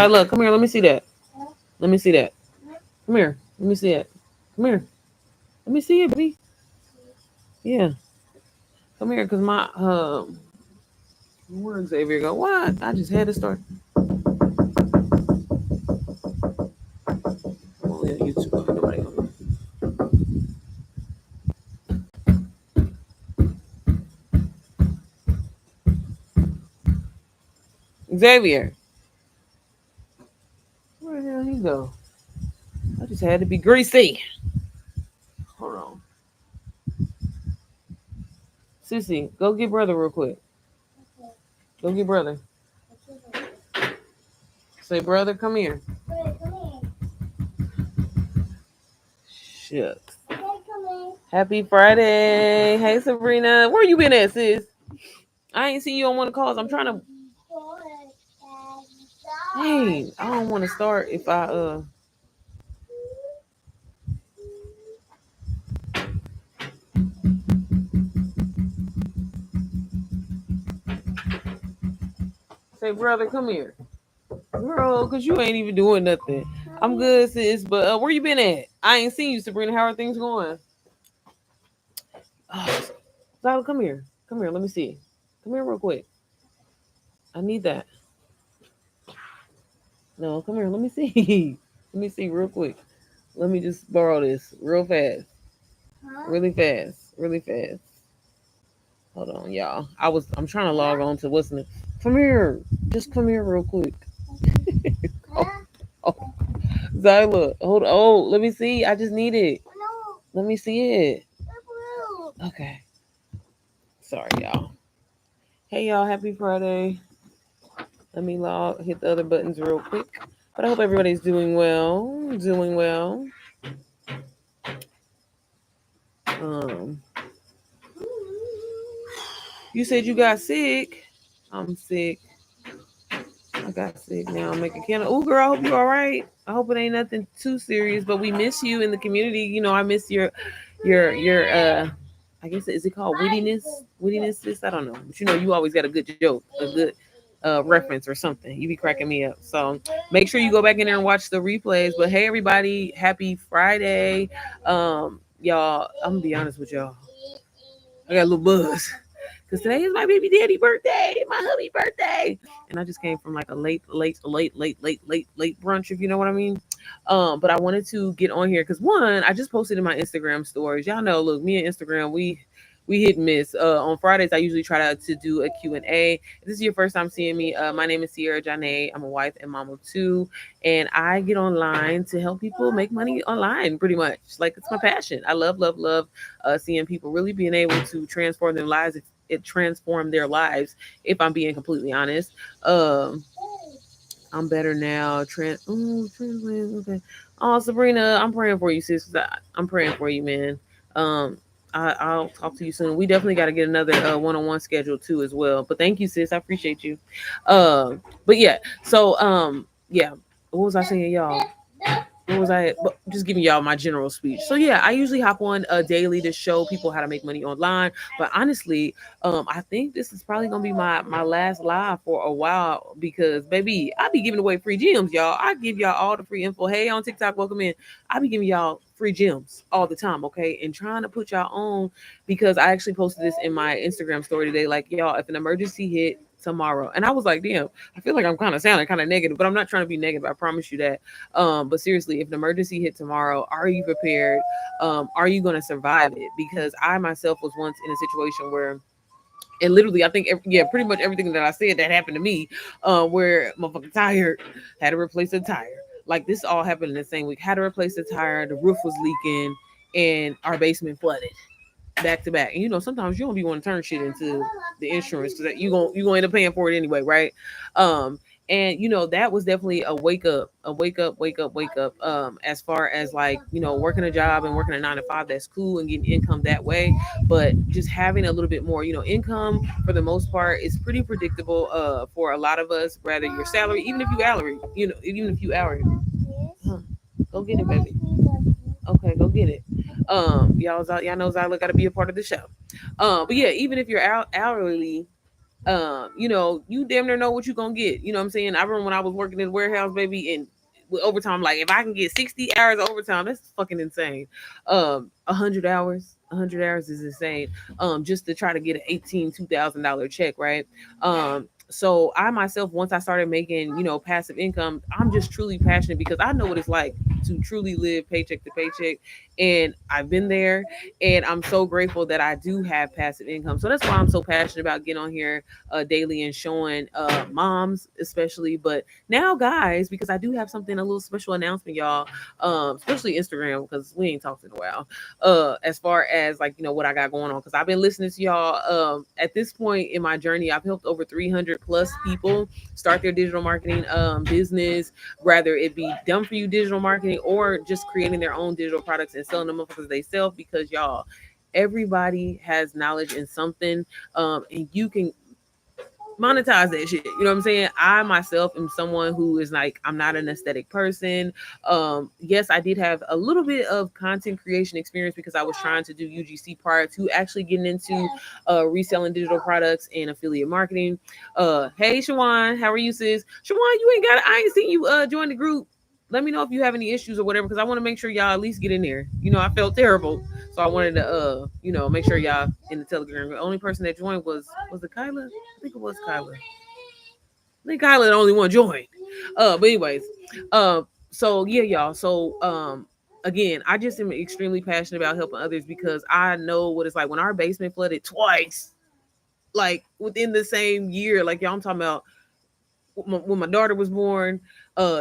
look, come here. Let me see that. Let me see that. Come here. Let me see it. Come here. Let me see it, baby. Yeah. Come here, cause my where Xavier go? What? I just had to start. I'm only on YouTube. Nobody on. Xavier. Where the hell he go? I just had to be greasy. Hold on. Sissy, go get brother real quick. Go get brother. Say, brother, come here. Shucks. Happy Friday. Hey, Sabrina. Where you been at, sis? I ain't seen you on one of the calls. I'm trying to. Hey, I don't want to start if I. Say, brother, come here. Girl, because you ain't even doing nothing. I'm good, sis, but where you been at? I ain't seen you, Sabrina. How are things going? Oh, Zyla, come here. Come here. Let me see. Come here real quick. I need that. No, come here. Let me see. Let me see real quick. Let me just borrow this real fast. Really fast. Really fast. Hold on, y'all. I'm trying to log on to what's in it. Come here. Just come here real quick. Oh, oh. Zyla, hold on. Oh, let me see. I just need it. Let me see it. Okay. Sorry, y'all. Hey, y'all. Happy Friday. Let me hit the other buttons real quick. But I hope everybody's doing well. Doing well. Um, you said you got sick. I'm sick. I got sick now. I'm making candle. Oh, girl, I hope you all right. I hope it ain't nothing too serious. But we miss you in the community. You know, I miss your I guess is it called wittiness? Wittiness, sis? I don't know. But you know, you always got a good joke, a good reference or something. You be cracking me up. So make sure you go back in there and watch the replays. But hey, everybody, happy Friday. Y'all, I'm gonna be honest with y'all. I got a little buzz. Cause today is my baby daddy birthday, my hubby birthday, and I just came from like a late brunch, if you know what I mean. But I wanted to get on here because one, I just posted in my Instagram stories. Y'all know, look, me and Instagram, we hit and miss. On Fridays, I usually try to do a Q&A. If this is your first time seeing me, my name is Sierra Janae. I'm a wife and mom of two, and I get online to help people make money online, pretty much. Like, it's my passion. I love seeing people really being able to transform their lives. It transformed their lives, if I'm being completely honest. I'm better now. Okay. Oh, Sabrina, I'm praying for you, sis. I'm praying for you, man. Um, I'll talk to you soon. We definitely got to get another one-on-one schedule too, as well. But thank you, sis. I appreciate you. But yeah. So yeah. What was I saying, y'all? What was I just giving y'all my general speech? So yeah, I usually hop on daily to show people how to make money online. But honestly, I think this is probably gonna be my last live for a while because baby, I be giving away free gems, y'all. I give y'all all the free info. Hey, on TikTok, welcome in. I be giving y'all free gems all the time, okay? And trying to put y'all on because I actually posted this in my Instagram story today. Like, y'all, if an emergency hit tomorrow, and I was like, damn, I feel like I'm kind of sounding kind of negative, but I'm not trying to be negative. I promise you that. But seriously, if an emergency hit tomorrow, are you prepared? Are you going to survive it? Because I myself was once in a situation where, and literally, I think, yeah, pretty much everything that I said that happened to me, where motherfucking tire had to replace a tire. Like, this all happened in the same week. Had to replace the tire. The roof was leaking, and our basement flooded back to back. And you know, sometimes you don't be want to turn shit into the insurance because you gonna end up paying for it anyway, right? And you know, that was definitely a wake up. As far as, like, you know, working a job and working a 9 to 5, that's cool and getting income that way. But just having a little bit more, you know, income for the most part is pretty predictable for a lot of us, rather your salary, even if you hourly, you know, even if you hourly. Huh. Go get it, baby. Okay, go get it. Y'all know Zyla got to be a part of the show. But yeah, even if you're hourly, You damn near know what you gonna get. You know what I'm saying? I remember when I was working in the warehouse, baby, and with overtime, like if I can get 60 hours of overtime, that's fucking insane. 100 hours. 100 hours is insane. Just to try to get an $18,000 check, right? So I myself, once I started making, passive income, I'm just truly passionate because I know what it's like to truly live paycheck to paycheck. And I've been there, and I'm so grateful that I do have passive income. So that's why I'm so passionate about getting on here daily and showing moms especially, but now guys, because I do have something, a little special announcement, y'all. Especially Instagram, because we ain't talked in a while. As far as like what I got going on, because I've been listening to y'all. At this point in my journey, I've helped over 300 plus people start their digital marketing business, whether it be done for you digital marketing or just creating their own digital products and selling them because they sell. Because y'all, everybody has knowledge in something, and you can monetize that shit. You know what I'm saying? I myself am someone who is like, I'm not an aesthetic person. Yes, I did have a little bit of content creation experience because I was trying to do UGC prior to actually getting into reselling digital products and affiliate marketing. Hey Shawan, how are you, sis? Shawan, you ain't got, I ain't seen you join the group. Let me know if you have any issues or whatever, because I want to make sure y'all at least get in there. I felt terrible, so I wanted to make sure y'all in the Telegram. The only person that joined was it Kyla? I think it was Kyla. I think Kyla the only one joined. But anyways, so yeah, y'all. So again, I just am extremely passionate about helping others because I know what it's like when our basement flooded twice, like within the same year. Like y'all, I'm talking about when my daughter was born.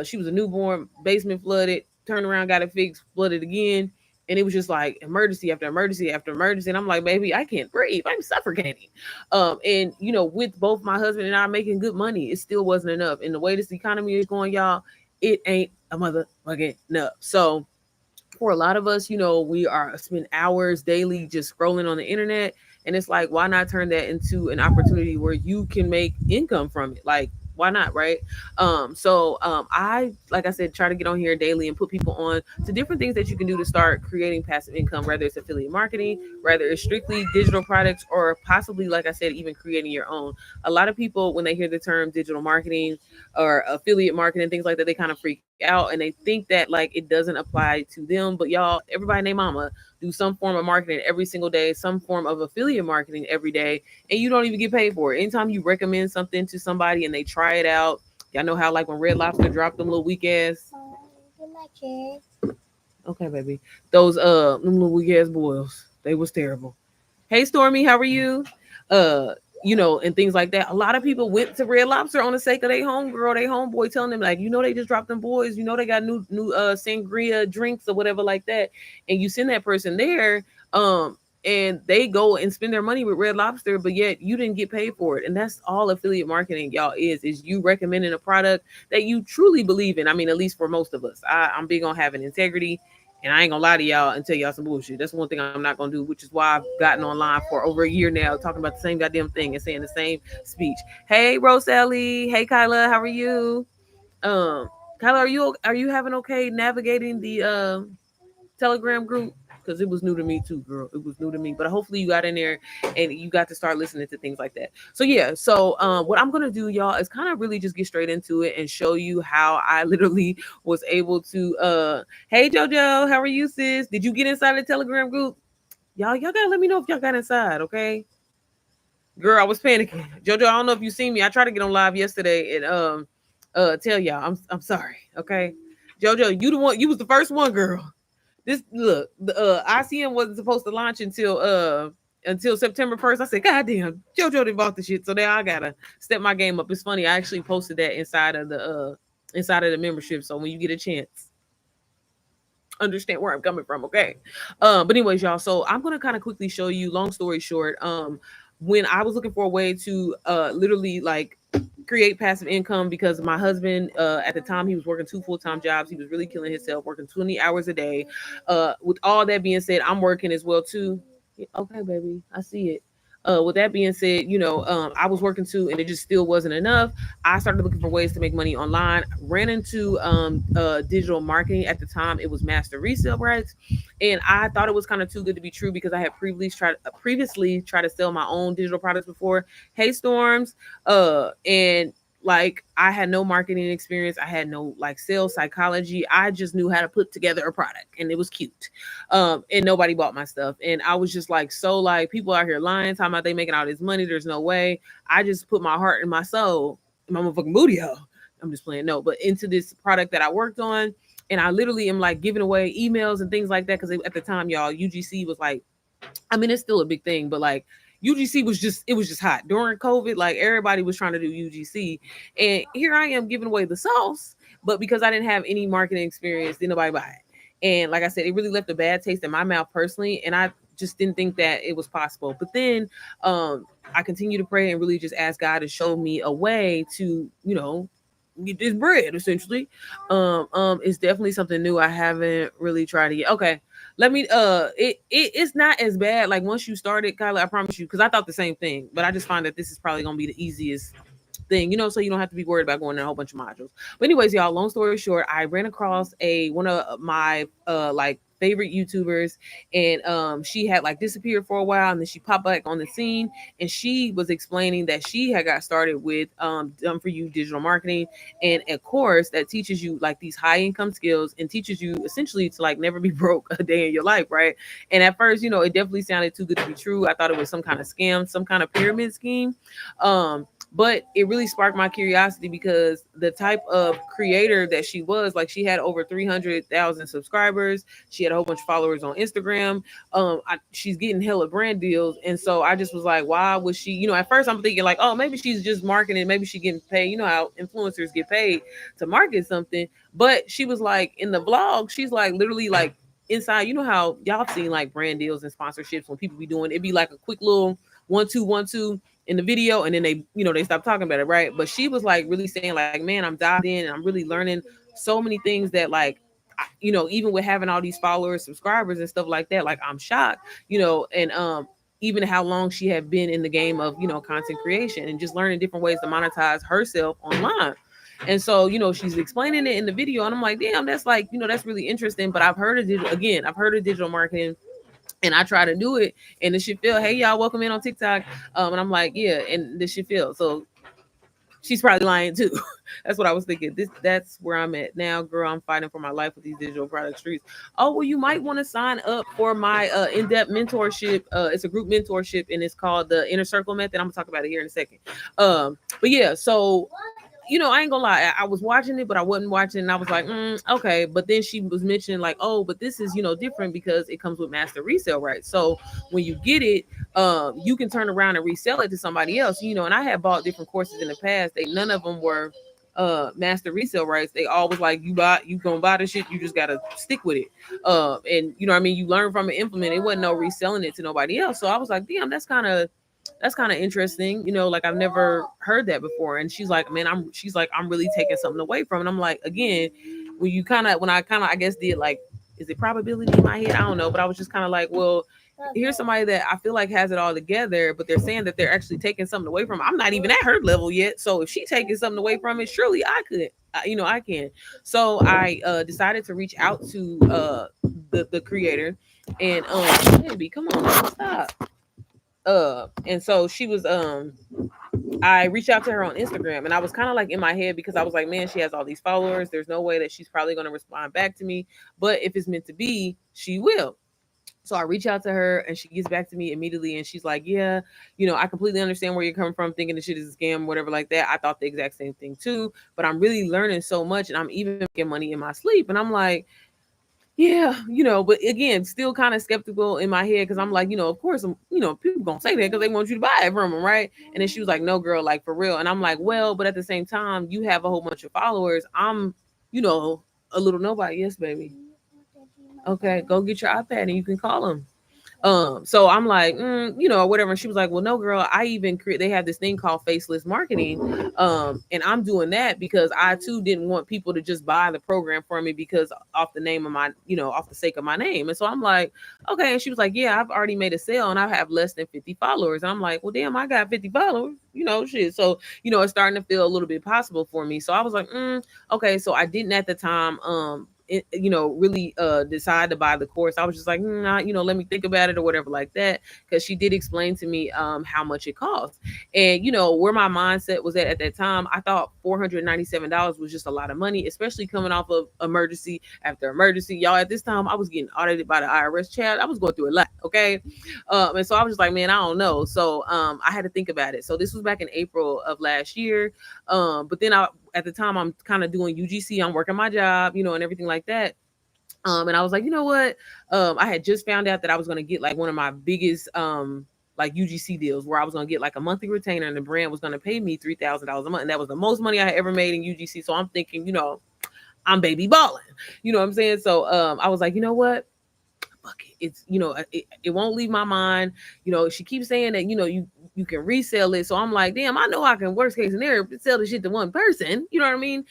She was a newborn, basement flooded, turned around, got it fixed, flooded again. And it was just like emergency after emergency after emergency. And I'm like, baby, I can't breathe. I'm suffocating. And with both my husband and I making good money, it still wasn't enough. And the way this economy is going, y'all, it ain't a motherfucking enough. So for a lot of us, we are spend hours daily just scrolling on the internet. And it's like, why not turn that into an opportunity where you can make income from it? Like, why not, right? I, like I said, try to get on here daily and put people on to different things that you can do to start creating passive income, whether it's affiliate marketing, whether it's strictly digital products, or possibly, like I said, even creating your own. A lot of people, when they hear the term digital marketing or affiliate marketing, things like that, they kind of freak out and they think that like it doesn't apply to them. But y'all, everybody named mama do some form of marketing every single day, some form of affiliate marketing every day, and you don't even get paid for it. Anytime you recommend something to somebody and they try it out, y'all know how like when Red Lobster dropped them little weak ass, okay baby, those them little weak ass boils, they was terrible. Hey Stormy, how are you? Uh, and things like that. A lot of people went to Red Lobster on the sake of their homegirl, their homeboy, telling them like, they just dropped them boys, they got new sangria drinks or whatever like that, and you send that person there, and they go and spend their money with Red Lobster, but yet you didn't get paid for it. And that's all affiliate marketing, y'all, is you recommending a product that you truly believe in. I mean, at least for most of us, I'm big on having integrity. And I ain't gonna lie to y'all and tell y'all some bullshit. That's one thing I'm not gonna do, which is why I've gotten online for over a year now, talking about the same goddamn thing and saying the same speech. Hey, Roselli. Hey, Kyla. How are you? Um, Kyla, are you having okay navigating the Telegram group? Because it was new to me too, girl. It was new to me, but hopefully you got in there and you got to start listening to things like that. So yeah, so what I'm gonna do, y'all, is kind of really just get straight into it and show you how I literally was able to. Hey Jojo, how are you, sis? Did you get inside the Telegram group? Y'all gotta let me know if y'all got inside, okay? Girl, I was panicking. Jojo, I don't know if you seen me. I tried to get on live yesterday and tell y'all I'm sorry, okay? Jojo, you was the first one, girl. This look, the ICM wasn't supposed to launch until September 1st. I said, God damn, JoJo didn't bought the shit. So now I gotta step my game up. It's funny, I actually posted that inside of the membership. So when you get a chance, understand where I'm coming from, okay? But anyways, y'all, so I'm gonna kind of quickly show you, long story short, when I was looking for a way to literally like create passive income, because my husband at the time he was working two full-time jobs. He was really killing himself, working 20 hours a day. With all that being said, I'm working as well too. Yeah, okay baby, I see it. With that being said, I was working too, and it just still wasn't enough. I started looking for ways to make money online. Ran into digital marketing at the time. It was master resale rights, and I thought it was kind of too good to be true because I had previously tried to sell my own digital products before. Hey Storms, and like I had no marketing experience. I had no like sales psychology. I just knew how to put together a product, and it was cute. And nobody bought my stuff, and I was just like, so like people out here lying, talking about they making all this money. There's no way. I just put my heart and my soul and my motherfucking booty hole. I'm just playing no, but into this product that I worked on, and I literally am like giving away emails and things like that because at the time, y'all, UGC was like, I mean, it's still a big thing, but like UGC was just it was just hot during COVID. Like everybody was trying to do UGC, and here I am giving away the sauce, but because I didn't have any marketing experience, didn't nobody buy it. And like I said, it really left a bad taste in my mouth personally, and I just didn't think that it was possible. But then I continue to pray and really just ask God to show me a way to, get this bread essentially. It's definitely something new I haven't really tried it yet. Okay, let me it's not as bad. Like once you started, Kyla, I promise you, because I thought the same thing, but I just find that this is probably gonna be the easiest thing, so you don't have to be worried about going in a whole bunch of modules. But anyways, y'all, long story short, I ran across one of my like favorite YouTubers, and she had like disappeared for a while, and then she popped back on the scene, and she was explaining that she had got started with Done For You digital marketing, and a course that teaches you like these high income skills and teaches you essentially to like never be broke a day in your life, right? And at first, it definitely sounded too good to be true. I thought it was some kind of scam, some kind of pyramid scheme. But it really sparked my curiosity because the type of creator that she was, like she had over 300,000 subscribers. She had a whole bunch of followers on Instagram. She's getting hella brand deals. And so I just was like, why was she, at first I'm thinking like, oh, maybe she's just marketing. Maybe she getting paid. You know how influencers get paid to market something. But she was like in the vlog, she's like literally like inside, you know how y'all seen like brand deals and sponsorships when people be doing, it'd be like a quick little 1-2 in the video, and then they stop talking about it, right? But she was like really saying like, man, I'm dived in and I'm really learning so many things that like even with having all these followers, subscribers and stuff like that, like I'm shocked, and even how long she had been in the game of content creation and just learning different ways to monetize herself online. And so, she's explaining it in the video, and I'm like, damn, that's like, that's really interesting. But I've heard of digital marketing, and I try to do it, and this shit feel, hey y'all, welcome in on TikTok. And I'm like, yeah, and this shit feel. So she's probably lying too. That's what I was thinking. That's where I'm at now, girl. I'm fighting for my life with these digital product streets. Oh, well, you might want to sign up for my in-depth mentorship. It's a group mentorship, and it's called the Inner Circle Method. I'm gonna talk about it here in a second. But yeah, so I ain't gonna lie. I was watching it, but I wasn't watching. And I was like, okay. But then she was mentioning like, oh, but this is different because it comes with master resale rights. So when you get it, you can turn around and resell it to somebody else. And I had bought different courses in the past. None of them were master resale rights. They always like, you gonna buy the shit. You just gotta stick with it. And what I mean, you learn from it, implement it. It wasn't no reselling it to nobody else. So I was like, damn, that's kind of interesting. Like I've never heard that before. And she's like, man, I'm really taking something away from it. I'm like, again, when I kind of, I guess, did like, is it probability in my head? I don't know. But I was just kind of like, well, here's somebody that I feel like has it all together, but they're saying that they're actually taking something away from it. I'm not even at her level yet. So if she's taking something away from it, surely I could, I can. So I decided to reach out to the creator, and baby, come on, stop. And so she was I reached out to her on Instagram, and I was kind of like in my head because I was like, man, she has all these followers, there's no way that she's probably going to respond back to me, but if it's meant to be, she will. So I reach out to her, and she gets back to me immediately, and she's like, yeah, I completely understand where you're coming from, thinking the shit is a scam, whatever like that. I thought the exact same thing too, but I'm really learning so much, and I'm even making money in my sleep. And I'm like, yeah, but again, still kind of skeptical in my head because I'm like, of course, people gonna say that because they want you to buy it from them, right? And then she was like, no, girl, like for real. And I'm like, well, but at the same time, you have a whole bunch of followers. I'm, a little nobody. Yes, baby. Okay, go get your iPad and you can call them. So I'm like, or whatever. And she was like, well, no, girl, I even create. They have this thing called faceless marketing, and I'm doing that because I too didn't want people to just buy the program for me because off the name of my, off the sake of my name. And so I'm like, okay. And she was like, yeah, I've already made a sale and I have less than 50 followers. And I'm like, well, damn, I got 50 followers, shit. So it's starting to feel a little bit possible for me. So I was like, okay. So I didn't at the time, really decide to buy the course. I was just like, nah, let me think about it or whatever like that. Because she did explain to me how much it costs. And where my mindset was at that time, I thought $497 was just a lot of money, especially coming off of emergency after emergency. Y'all, at this time, I was getting audited by the IRS. Child, I was going through a lot. Okay. And so I was just like, man, I don't know. So I had to think about it. So this was back in April of last year. But then at the time, I'm kind of doing UGC. I'm working my job, and everything like that. And I was like, you know what? I had just found out that I was going to get like one of my biggest, like UGC deals where I was going to get like a monthly retainer and the brand was going to pay me $3,000 a month. And that was the most money I had ever made in UGC. So I'm thinking, I'm baby balling, you know what I'm saying? So, I was like, you know what? Fuck it. It's, it won't leave my mind. She keeps saying that, you can resell it. So I'm like, damn, I know I can, worst case scenario, sell the shit to one person. You know what I mean?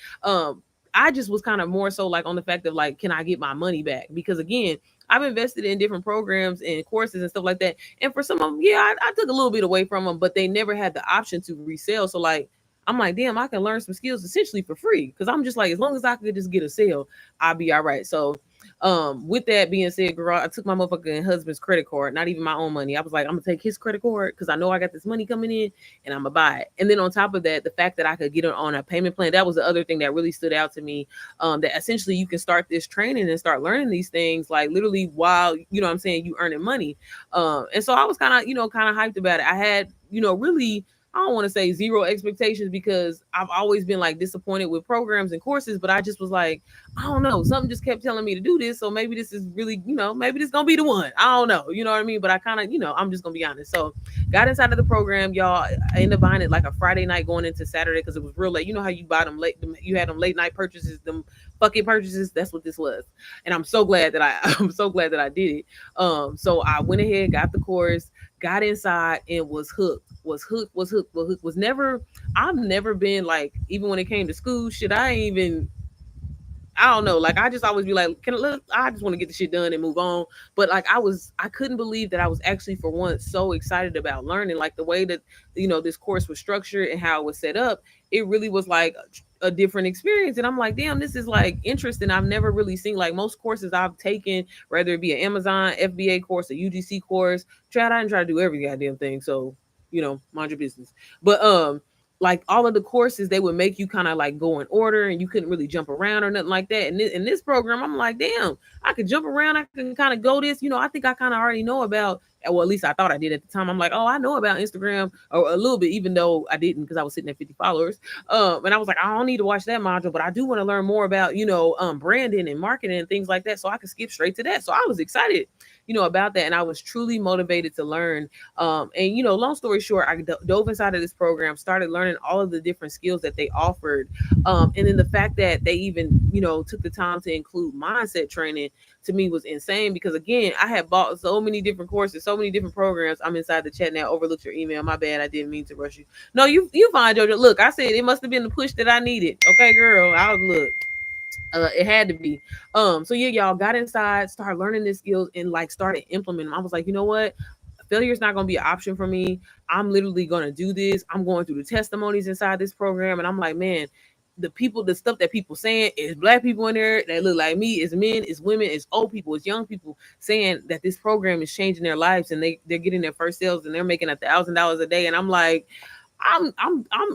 I just was kind of more so like on the fact of like, can I get my money back? Because again, I've invested in different programs and courses and stuff like that. And for some of them, yeah, I took a little bit away from them, but they never had the option to resell. So like, I'm like, damn, I can learn some skills essentially for free. Cause I'm just like, as long as I could just get a sale, I'll be all right. So with that being said, girl, I took my motherfucking husband's credit card, not even my own money. I was like, I'm gonna take his credit card because I know I got this money coming in and I'm gonna buy it. And then on top of that, the fact that I could get it on a payment plan, that was the other thing that really stood out to me. That essentially you can start this training and start learning these things like literally while what I'm saying, you earning money. And so I was kind of, kind of hyped about it. I had, really, I don't want to say zero expectations because I've always been like disappointed with programs and courses, but I just was like, I don't know, something just kept telling me to do this. So maybe this is really, maybe this gonna be the one. I don't know, you know what I mean? But I kind of, I'm just gonna be honest. So got inside of the program, y'all. I ended up buying it like a Friday night going into Saturday because it was real late. You know how you buy them late, you had them late night purchases, them fucking purchases. That's what this was. And I'm so glad that I'm so glad that I did it. So I went ahead, got the course, got inside and was hooked. Was never, I've never been like, even when it came to school shit, I ain't even, I don't know. Like I just always be like, can I look? I just want to get the shit done and move on. But like I couldn't believe that I was actually for once so excited about learning. Like the way that this course was structured and how it was set up, it really was like a different experience. And I'm like, damn, this is like interesting. I've never really seen like most courses I've taken, whether it be an Amazon FBA course, a UGC course. I didn't try to do every goddamn thing. So mind your business. But like all of the courses, they would make you kind of like go in order and you couldn't really jump around or nothing like that. And in this program, I'm like, damn, I could jump around. I can kind of go this, I think I kind of already know about, well, at least I thought I did at the time. I'm like, oh, I know about Instagram or a little bit, even though I didn't because I was sitting at 50 followers. And I was like, I don't need to watch that module, but I do want to learn more about, branding and marketing and things like that. So I could skip straight to that. So I was excited, about that. And I was truly motivated to learn. And, long story short, I dove inside of this program, started learning all of the different skills that they offered. And then the fact that they even, took the time to include mindset training to me was insane because again, I had bought so many different courses, so many different programs. I'm inside the chat now. Overlooked your email. My bad. I didn't mean to rush you. No, you fine, Jojo. Look, I said it must have been the push that I needed. Okay, girl. I was look. It had to be. So yeah, y'all got inside, started learning these skills, and like started implementing them. I was like, you know what? Failure is not going to be an option for me. I'm literally going to do this. I'm going through the testimonies inside this program, and I'm like, man, the stuff that people saying is black people in there that look like me, is men, is women, is old people, is young people saying that this program is changing their lives and they're getting their first sales and they're making $1,000 a day. And I'm like, I'm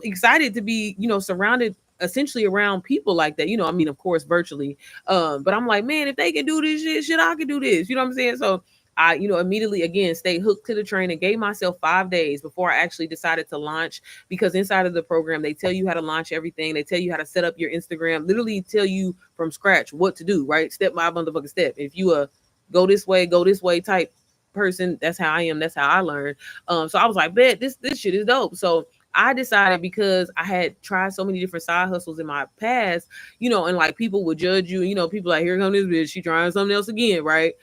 excited to be, surrounded essentially around people like that. I mean, of course, virtually. But I'm like, man, if they can do this shit, I can do this. You know what I'm saying? So I, immediately again stayed hooked to the train and gave myself 5 days before I actually decided to launch. Because inside of the program, they tell you how to launch everything. They tell you how to set up your Instagram, literally tell you from scratch what to do, right? Step by motherfucking step. If you go this way type person, that's how I am. That's how I learned. So I was like, bet this shit is dope. So I decided because I had tried so many different side hustles in my past, and like people would judge you, people like, here come this bitch, she trying something else again, right?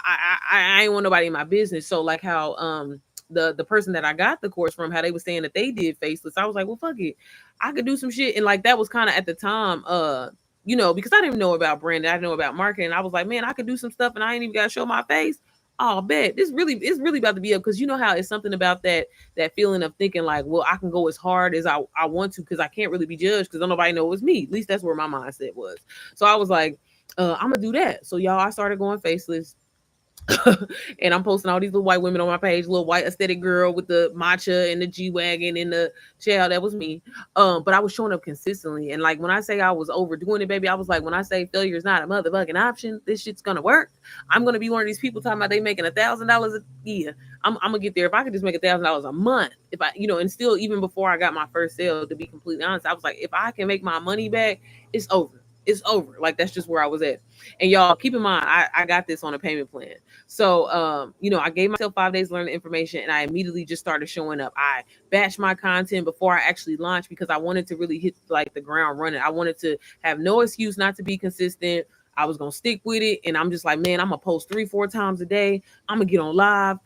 I ain't want nobody in my business. So like how the person that I got the course from, how they was saying that they did faceless, I was like, well, fuck it, I could do some shit. And like that was kind of at the time, because I didn't know about branding, I didn't know about marketing. I was like, man, I could do some stuff, and I ain't even got to show my face. Oh, bet it's really about to be up, because you know how it's something about that feeling of thinking like, well, I can go as hard as I want to, because I can't really be judged because nobody know it's me. At least that's where my mindset was. So I was like, I'm gonna do that. So y'all, I started going faceless. And I'm posting all these little white women on my page, little white aesthetic girl with the matcha and the G wagon and the child. That was me. But I was showing up consistently. And like when I say I was overdoing it, baby, I was like, when I say failure is not a motherfucking option, this shit's gonna work. I'm gonna be one of these people talking about they making $1,000 a year. I'm gonna get there. If I could just make $1,000 a month, if I, and still, even before I got my first sale, to be completely honest, I was like, if I can make my money back, it's over. It's over. Like that's just where I was at. And y'all keep in mind, I got this on a payment plan. So I gave myself 5 days to learn the information, and I immediately just started showing up. I batched my content before I actually launched, because I wanted to really hit like the ground running. I wanted to have no excuse not to be consistent. I was gonna stick with it, and I'm just like, man, I'm gonna post 3-4 times a day. I'm gonna get on live,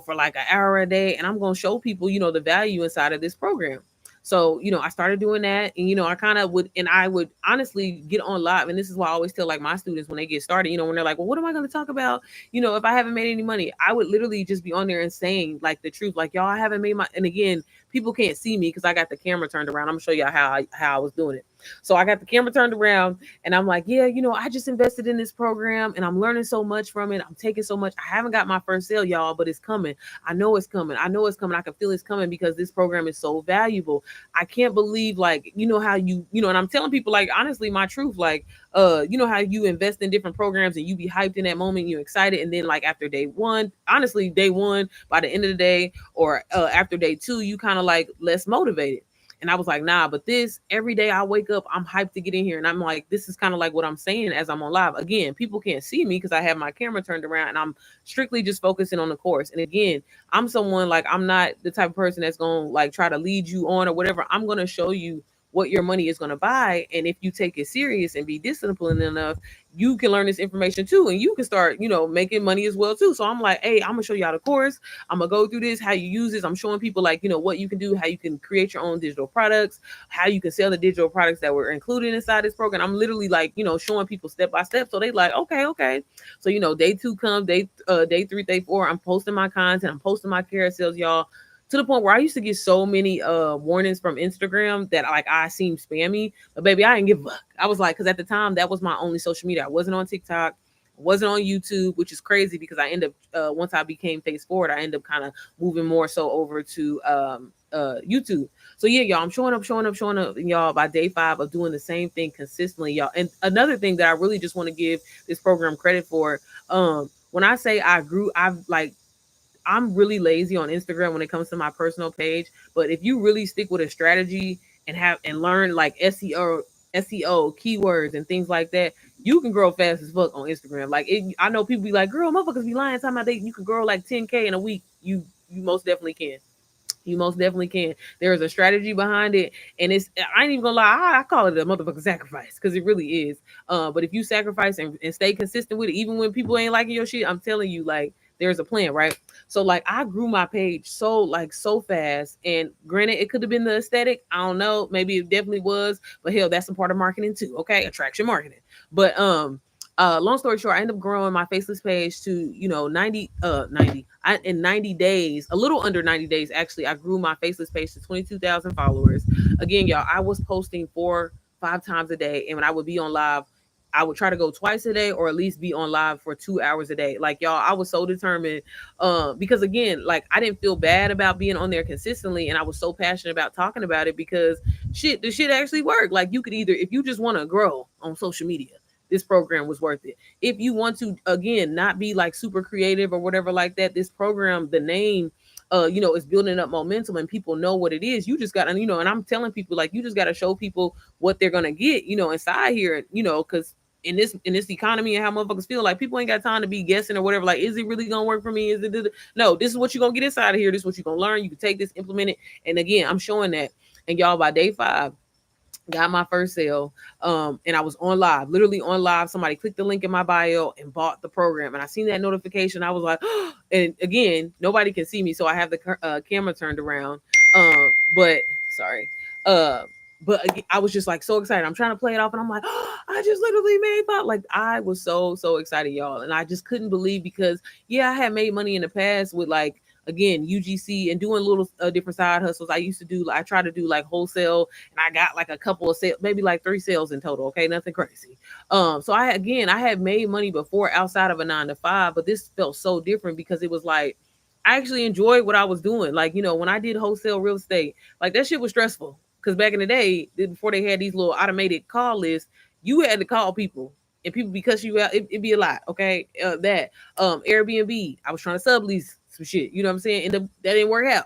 for like an hour a day, and I'm gonna show people, the value inside of this program. So, I started doing that, and, I kind of would, and I would honestly get on live. And this is why I always tell like my students when they get started, when they're like, well, what am I going to talk about? If I haven't made any money, I would literally just be on there and saying like the truth, like, y'all, I haven't made my, and again, people can't see me because I got the camera turned around. I'm gonna show y'all how I was doing it. So I got the camera turned around, and I'm like, yeah, I just invested in this program, and I'm learning so much from it. I'm taking so much. I haven't got my first sale, y'all, but it's coming. I know it's coming. I know it's coming. I can feel it's coming, because this program is so valuable. I can't believe, like, how and I'm telling people, like, honestly, my truth, like, how you invest in different programs and you be hyped in that moment, you're excited, and then like after day one, honestly, day one, by the end of the day, or after day two, you kind of like less motivated. And I was like, nah, but this, every day I wake up, I'm hyped to get in here. And I'm like, this is kind of like what I'm saying as I'm on live. Again, people can't see me because I have my camera turned around, and I'm strictly just focusing on the course. And again, I'm someone, like, I'm not the type of person that's going to like try to lead you on or whatever. I'm going to show you what your money is going to buy. And if you take it serious and be disciplined enough, you can learn this information too, and you can start, making money as well too. So I'm like, hey, I'm gonna show y'all the course. I'm gonna go through this, how you use this. I'm showing people, like, what you can do, how you can create your own digital products, how you can sell the digital products that were included inside this program. I'm literally like, showing people step by step. So they like, okay. So, day two comes, day 3, day 4, I'm posting my content, I'm posting my carousels, y'all, to the point where I used to get so many warnings from Instagram that like I seem spammy. But baby, I didn't give a fuck. I was like, because at the time that was my only social media. I wasn't on TikTok, wasn't on YouTube, which is crazy because I end up once I became face forward, I end up kind of moving more so over to YouTube. So yeah, y'all, I'm showing up, y'all, by day 5 of doing the same thing consistently, y'all. And another thing that I really just want to give this program credit for, when I say I grew, I'm really lazy on Instagram when it comes to my personal page. But if you really stick with a strategy and learn like SEO keywords and things like that, you can grow fast as fuck on Instagram. Like I know people be like, girl, motherfuckers be lying talking about you can grow like 10K in a week. You most definitely can. You most definitely can. There is a strategy behind it, and I ain't even gonna lie, I call it a motherfucking sacrifice, because it really is. But if you sacrifice and stay consistent with it, even when people ain't liking your shit, I'm telling you, like, there's a plan, right? So like I grew my page so fast, and granted, it could have been the aesthetic. I don't know, maybe it definitely was, but hell, that's a part of marketing too. Okay, attraction marketing. But long story short, I ended up growing my faceless page to 90 in 90 days, a little under 90 days actually. I grew my faceless page to 22,000 followers. Again, y'all, I was posting 4-5 times a day, and when I would be on live, I would try to go twice a day, or at least be on live for 2 hours a day. Like, y'all, I was so determined, because again, like, I didn't feel bad about being on there consistently, and I was so passionate about talking about it, because the shit actually worked. Like, you could either, if you just want to grow on social media, this program was worth it. If you want to, again, not be like super creative or whatever like that, this program, the name, is building up momentum, and people know what it is. You just got to, and I'm telling people, like, you just got to show people what they're going to get, inside here, because in this economy and how motherfuckers feel, like, people ain't got time to be guessing or whatever. Like, is it really going to work for me? Is it? No, this is what you're going to get inside of here. This is what you're going to learn. You can take this, implement it. And again, I'm showing that. And y'all, by day 5, got my first sale, and I was on live, literally on live. Somebody clicked the link in my bio and bought the program, and I seen that notification. I was like, and again, nobody can see me, so I have the camera turned around. But sorry, uh I was just like so excited. I'm trying to play it off, and I'm like, I just literally made five. Like I was so excited, y'all, and I just couldn't believe, because yeah, I had made money in the past with, like, again, UGC and doing little different side hustles. I used to do, I try to do like wholesale, and I got like a couple of sales, maybe like 3 sales in total. Okay, nothing crazy. So I had made money before outside of a 9 to 5, but this felt so different because it was like I actually enjoyed what I was doing. Like, when I did wholesale real estate, like that shit was stressful. Because back in the day, before they had these little automated call lists, you had to call people, and people, because you out, it'd be a lot. Okay, that Airbnb, I was trying to sublease some shit. You know what I'm saying? And that didn't work out.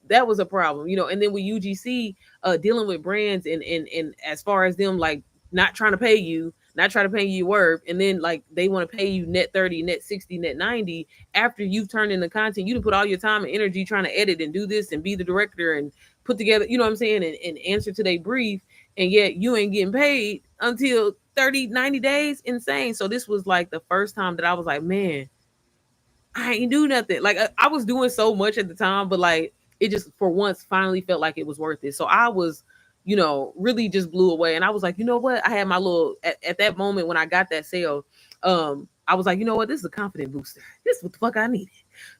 That was a problem. And then with UGC, dealing with brands, and as far as them, like, not trying to pay you, not trying to pay you your worth, and then like they want to pay you net 30, net 60, net 90 after you've turned in the content. You done put all your time and energy trying to edit and do this and be the director and put together, you know what I'm saying, and answer to their brief, and yet you ain't getting paid until 30, 90 days. Insane. So this was like the first time that I was like, man, I ain't do nothing. Like I was doing so much at the time, but like it just for once finally felt like it was worth it. So I was, really just blew away. And I was like, you know what? I had my little at that moment when I got that sale. I was like, you know what? This is a confident booster. This is what the fuck I needed.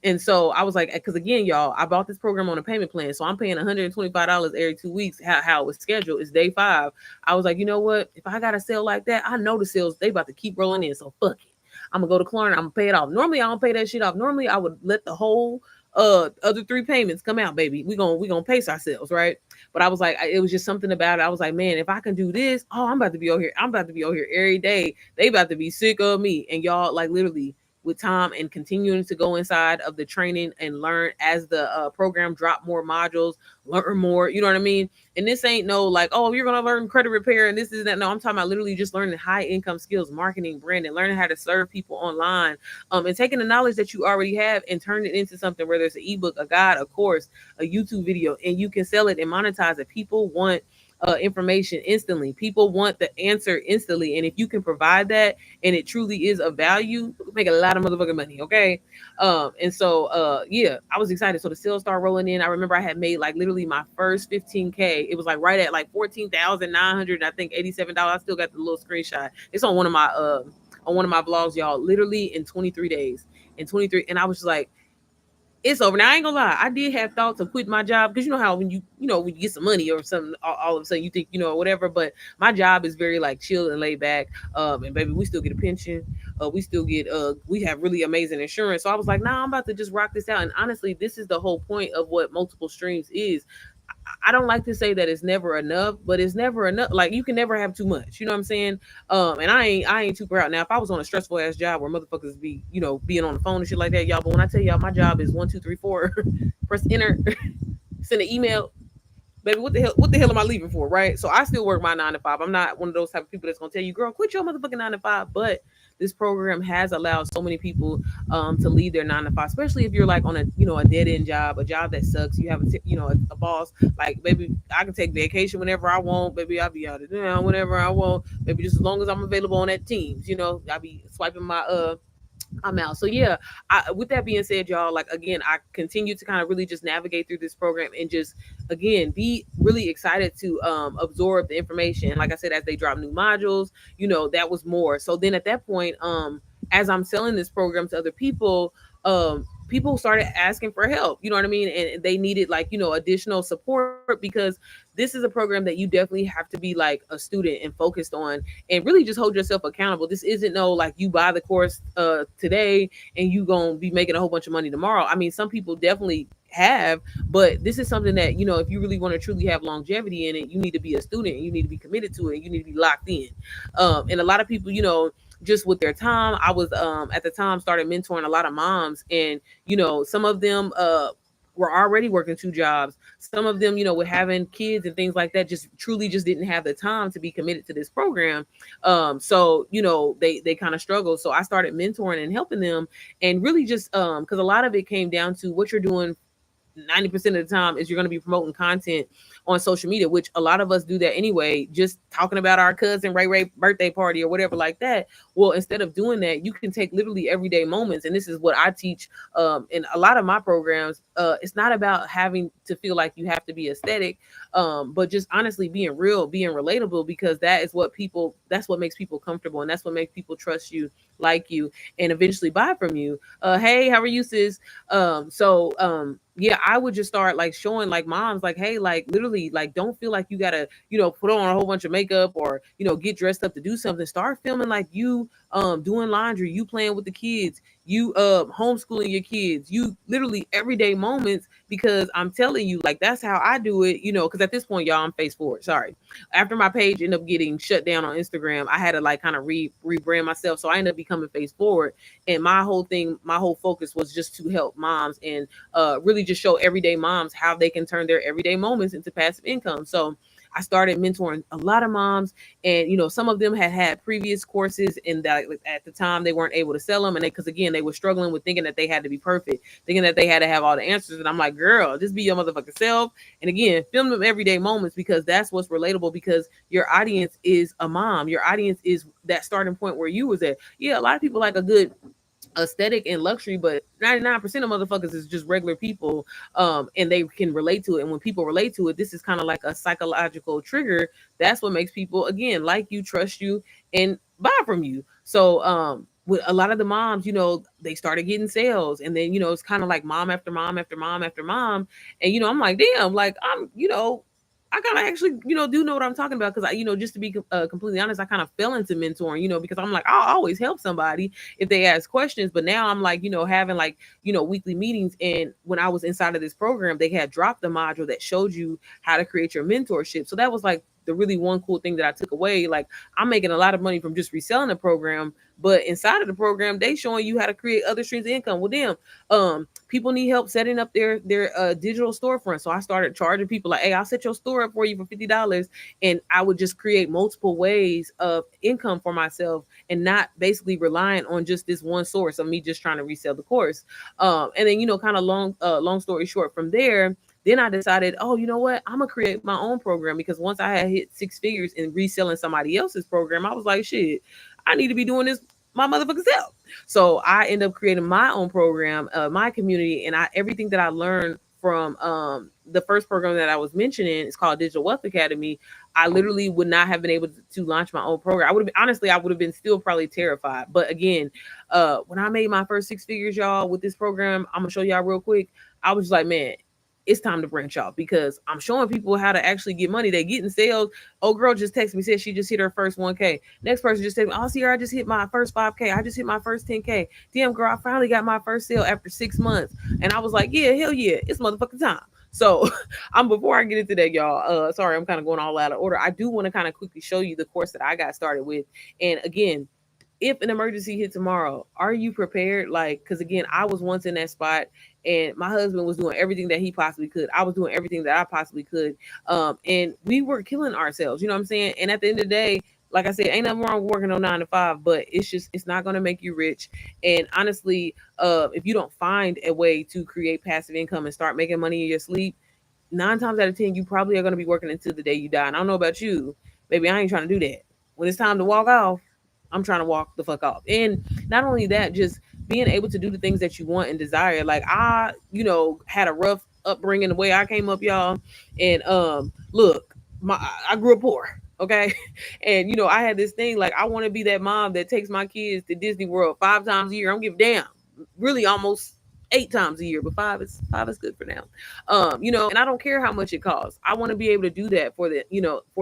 And so I was like, because again, y'all, I bought this program on a payment plan. So I'm paying $125 every 2 weeks. How it was scheduled is day 5. I was like, you know what? If I got a sale like that, I know the sales, they about to keep rolling in. So fuck it. I'm gonna go to Klarna. I'm gonna pay it off. Normally, I don't pay that shit off. Normally, I would let the whole other 3 payments come out, baby. We gonna pace ourselves, right? But I was like, it was just something about it. I was like, man, if I can do this, oh, I'm about to be over here. I'm about to be over here every day. They about to be sick of me. And y'all, like, literally, with time and continuing to go inside of the training and learn as the program drop more modules, learn more. You know what I mean? And this ain't no like, oh, you're gonna learn credit repair and this is that. No, I'm talking about literally just learning high income skills, marketing, branding, learning how to serve people online, and taking the knowledge that you already have and turn it into something, whether it's an ebook, a guide, a course, a YouTube video, and you can sell it and monetize it. People want information instantly. People want the answer instantly, and if you can provide that, and it truly is of value, you can make a lot of motherfucking money. Okay, and so yeah, I was excited. So the sales started rolling in. I remember I had made like literally my first 15K. It was like right at like 14,900, I think $87. I still got the little screenshot. It's on one of my vlogs, y'all. Literally in 23 days. In 23, and I was just like, it's over. Now I ain't gonna lie, I did have thoughts of quitting my job, because you know how when when you get some money or something, all of a sudden you think whatever. But my job is very like chill and laid back. And baby, we still get a pension. We still get we have really amazing insurance. So I was like, nah, I'm about to just rock this out. And honestly, this is the whole point of what multiple streams is. I don't like to say that it's never enough, but it's never enough. Like you can never have too much. You know what I'm saying? And I ain't too proud. Now, if I was on a stressful ass job where motherfuckers be, being on the phone and shit like that, y'all. But when I tell y'all my job is 1 2 3 4, press enter, send an email, baby, what the hell am I leaving for, right? So I still work my 9 to 5. I'm not one of those type of people that's gonna tell you, girl, quit your motherfucking 9 to 5. But this program has allowed so many people to leave their 9 to 5, especially if you're like on a dead end job, a job that sucks. You have a boss. Like, baby, I can take vacation whenever I want. Baby, I'll be out of town whenever I want. Baby, just as long as I'm available on that Teams. I'll be swiping my I'm out. So yeah, with that being said, y'all, like again, I continue to kind of really just navigate through this program and just again be really excited to absorb the information. Like I said, as they drop new modules, that was more. So then at that point, as I'm selling this program to other people, people started asking for help. You know what I mean? And they needed like additional support, because this is a program that you definitely have to be like a student and focused on and really just hold yourself accountable. This isn't no like you buy the course today and you gonna be making a whole bunch of money tomorrow. I mean, some people definitely have, but this is something that if you really want to truly have longevity in it, you need to be a student and you need to be committed to it and you need to be locked in. And a lot of people, just with their time, I was at the time started mentoring a lot of moms, and some of them were already working 2 jobs. Some of them, with having kids and things like that, just truly just didn't have the time to be committed to this program. So they kind of struggled. So I started mentoring and helping them, and really just because a lot of it came down to what you're doing 90% of the time is you're going to be promoting content on social media, which a lot of us do that anyway, just talking about our cousin Ray birthday party or whatever like that. Well, instead of doing that, you can take literally everyday moments. And this is what I teach in a lot of my programs. It's not about having to feel like you have to be aesthetic, but just honestly being real, being relatable, because that's what makes people comfortable, and that's what makes people trust you, like you, and eventually buy from you. Hey, how are you, sis? Yeah, I would just start like showing like moms like, hey, like literally, like don't feel like you gotta, put on a whole bunch of makeup or get dressed up to do something. Start filming like you doing laundry, you playing with the kids, you homeschooling your kids, you literally everyday moments, because I'm telling you, like that's how I do it, because at this point, y'all, I'm face forward. Sorry. After my page ended up getting shut down on Instagram, I had to like kind of rebrand myself. So I ended up becoming face forward. And my whole focus was just to help moms and really just show everyday moms how they can turn their everyday moments into passive income. So I started mentoring a lot of moms, and some of them had previous courses, and that like, at the time they weren't able to sell them, and because again they were struggling with thinking that they had to be perfect, thinking that they had to have all the answers. And I'm like, girl, just be your motherfucking self. And again, film them everyday moments, because that's what's relatable. Because your audience is a mom. Your audience is that starting point where you was at. Yeah, a lot of people like a good aesthetic and luxury, but 99% of motherfuckers is just regular people, and they can relate to it. And when people relate to it, this is kind of like a psychological trigger. That's what makes people again like you, trust you, and buy from you. So with a lot of the moms, they started getting sales, and then it's kind of like mom after mom after mom after mom. And I'm like, damn, like I kind of actually, do know what I'm talking about, because just to be completely honest, I kind of fell into mentoring, because I'm like, I'll always help somebody if they ask questions. But now I'm like, having like, weekly meetings. And when I was inside of this program, they had dropped the module that showed you how to create your mentorship. So that was like the really one cool thing that I took away. Like, I'm making a lot of money from just reselling the program, but inside of the program, they showing you how to create other streams of income with them. People need help setting up their digital storefront. So I started charging people like, hey, I'll set your store up for you for $50. And I would just create multiple ways of income for myself, and not basically relying on just this one source of me just trying to resell the course. And then, kind of long story short from there, then I decided, oh, you know what? I'm gonna create my own program, because once I had hit six figures in reselling somebody else's program, I was like, shit, I need to be doing this my motherfucking self. So I end up creating my own program, my community, and everything that I learned from the first program that I was mentioning is called Digital Wealth Academy. I literally would not have been able to launch my own program. I would have been, honestly, I would have been still probably terrified. But again, when I made my first six figures, y'all, with this program, I'm gonna show y'all real quick. I was like, man, it's time to branch out, because I'm showing people how to actually get money. They getting sales. Oh, girl just texted me, said she just hit her first 1K. Next person just texted me, oh, see her, I just hit my first 5K. I just hit my first 10K. Damn, girl, I finally got my first sale after 6 months. And I was like, yeah, hell yeah, it's motherfucking time. So before I get into that, y'all, sorry, I'm kind of going all out of order. I do want to kind of quickly show you the course that I got started with. And again, if an emergency hit tomorrow, are you prepared? Like, because again, I was once in that spot, and my husband was doing everything that he possibly could. I was doing everything that I possibly could. And we were killing ourselves, you know what I'm saying? And at the end of the day, like I said, ain't nothing wrong with working on 9 to 5, but it's not going to make you rich. And honestly, if you don't find a way to create passive income and start making money in your sleep, 9 times out of 10, you probably are going to be working until the day you die. And I don't know about you, baby, I ain't trying to do that. When it's time to walk off, I'm trying to walk the fuck off. And not only that, just being able to do the things that you want and desire. Like, I, had a rough upbringing the way I came up, y'all. And look, I grew up poor. Okay. And I had this thing, like, I want to be that mom that takes my kids to Disney World 5 times a year. I don't give a damn. Really almost 8 times a year, but five is good for now. And I don't care how much it costs. I want to be able to do that for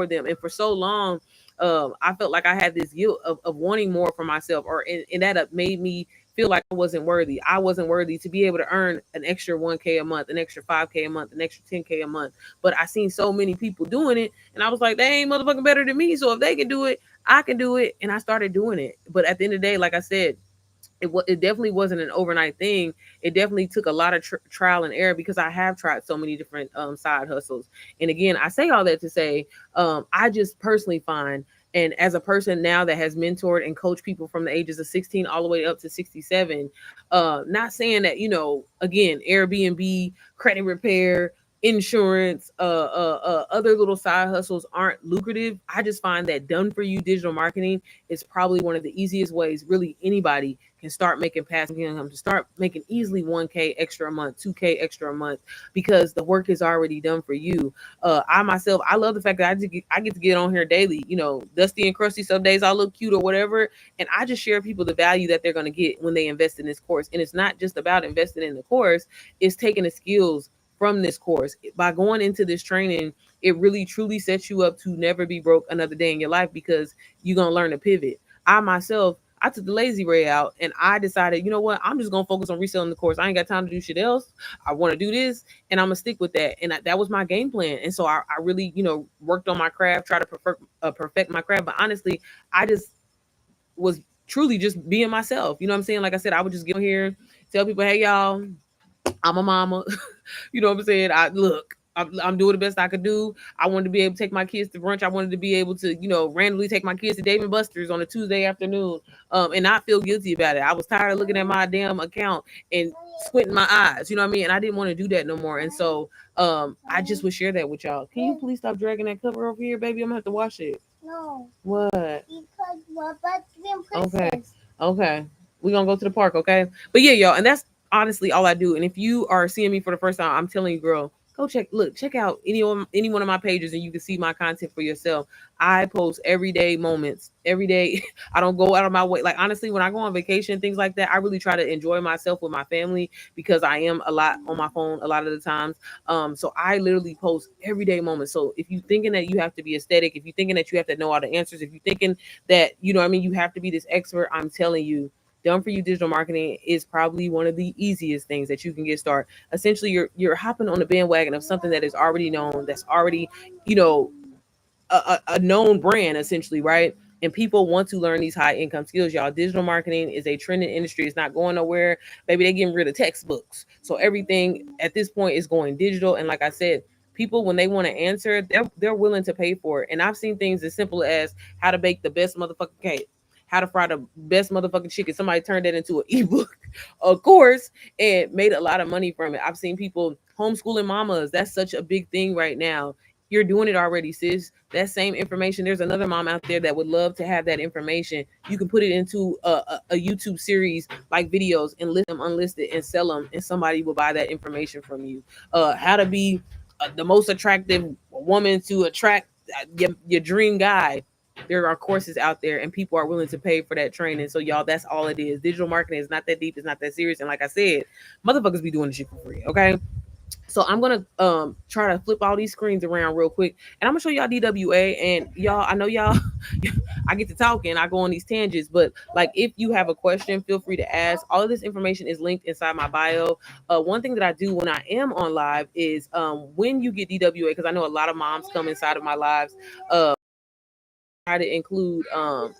them. And for so long, I felt like I had this guilt of wanting more for myself, and that made me feel like I wasn't worthy. I wasn't worthy to be able to earn an extra 1K a month, an extra 5K a month, an extra 10K a month. But I seen so many people doing it, and I was like, they ain't motherfucking better than me. So if they can do it, I can do it. And I started doing it. But at the end of the day, like I said, it definitely wasn't an overnight thing. It definitely took a lot of trial and error, because I have tried so many different side hustles. And again, I say all that to say, I just personally find, and as a person now that has mentored and coached people from the ages of 16 all the way up to 67, not saying that, again, Airbnb, credit repair, insurance, other little side hustles aren't lucrative. I just find that done for you digital marketing is probably one of the easiest ways really anybody can start making passive income, to start making easily 1K extra a month, 2K extra a month, because the work is already done for you. I myself, I love the fact that I get to get on here daily, dusty and crusty. Some days I look cute or whatever. And I just share people the value that they're going to get when they invest in this course. And it's not just about investing in the course, it's taking the skills from this course. By going into this training, it really truly sets you up to never be broke another day in your life, because you're going to learn to pivot. I myself, I took the lazy way out and I decided, you know what, I'm just going to focus on reselling the course. I ain't got time to do shit else. I want to do this and I'm going to stick with that. And that was my game plan. And so I really, worked on my craft, try to perfect my craft. But honestly, I just was truly just being myself. You know what I'm saying? Like I said, I would just get on here, tell people, hey, y'all, I'm a mama. You know what I'm saying? I'm doing the best I could do. I wanted to be able to take my kids to brunch. I wanted to be able to, randomly take my kids to Dave and Buster's on a Tuesday afternoon, and not feel guilty about it. I was tired of looking at my damn account and squinting my eyes. You know what I mean? And I didn't want to do that no more. And so, I just would share that with y'all. Can you please stop dragging that cover over here, baby? I'm gonna have to wash it. No. What? Because what about Okay. Okay. We're gonna go to the park, okay? But yeah, y'all, and that's honestly all I do. And if you are seeing me for the first time, I'm telling you, girl, go check out any one of my pages and you can see my content for yourself. I post everyday moments every day. I don't go out of my way. Like honestly, when I go on vacation, things like that, I really try to enjoy myself with my family, because I am a lot on my phone a lot of the times. So I literally post everyday moments. So if you thinking that you have to be aesthetic, if you thinking that you have to know all the answers, if you thinking that, you have to be this expert, I'm telling you, done for you digital marketing is probably one of the easiest things that you can get started. Essentially, you're hopping on the bandwagon of something that is already known, that's already, you know, a known brand, essentially, right? And people want to learn these high income skills, y'all. Digital marketing is a trending industry. It's not going nowhere. Baby, they're getting rid of textbooks. So everything at this point is going digital. And like I said, people, when they want to answer, they're willing to pay for it. And I've seen things as simple as how to bake the best motherfucking cake, how to fry the best motherfucking chicken. Somebody turned that into an ebook, of course, and made a lot of money from it. I've seen people homeschooling mamas. That's such a big thing right now. You're doing it already, sis. That same information, there's another mom out there that would love to have that information. You can put it into a YouTube series, like videos, and list them unlisted and sell them, and somebody will buy that information from you. How to be the most attractive woman to attract your dream guy. There are courses out there and people are willing to pay for that training. So y'all, that's all it is. Digital marketing is not that deep, it's not that serious. And like I said, motherfuckers be doing this shit for free. Okay. So I'm gonna try to flip all these screens around real quick, and I'm gonna show y'all DWA. And y'all, I know y'all, I get to talking, I go on these tangents, but like if you have a question, feel free to ask. All of this information is linked inside my bio. One thing that I do when I am on live is when you get DWA, because I know a lot of moms come inside of my lives. Try to include I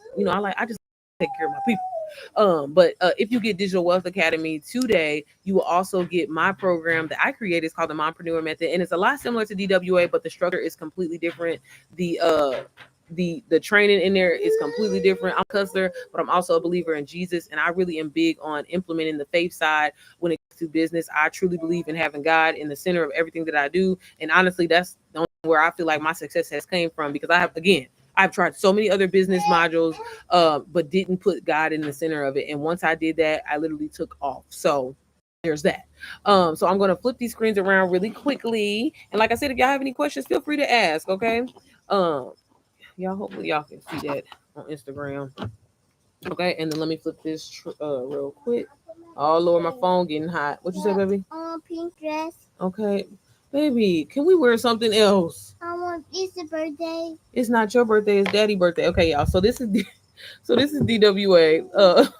just take care of my people. But if you get Digital Wealth Academy today, you will also get my program that I created. It's called the Mompreneur Method, and it's a lot similar to DWA, but the structure is completely different. The training in there is completely different. I'm a customer, but I'm also a believer in Jesus, and I really am big on implementing the faith side when it comes to business. I truly believe in having God in the center of everything that I do, and honestly, that's the only where I feel like my success has came from, because I've tried so many other business modules, but didn't put God in the center of it. And once I did that, I literally took off. So there's that. So I'm gonna flip these screens around really quickly. And like I said, if y'all have any questions, feel free to ask. Okay. Y'all, hopefully y'all can see that on Instagram. Okay, and then let me flip this real quick. Oh Lord, my phone getting hot. What you say, baby? Pink dress. Okay. Baby, can we wear something else? It's a birthday. It's not your birthday, it's daddy's birthday. Okay, y'all. So this is DWA.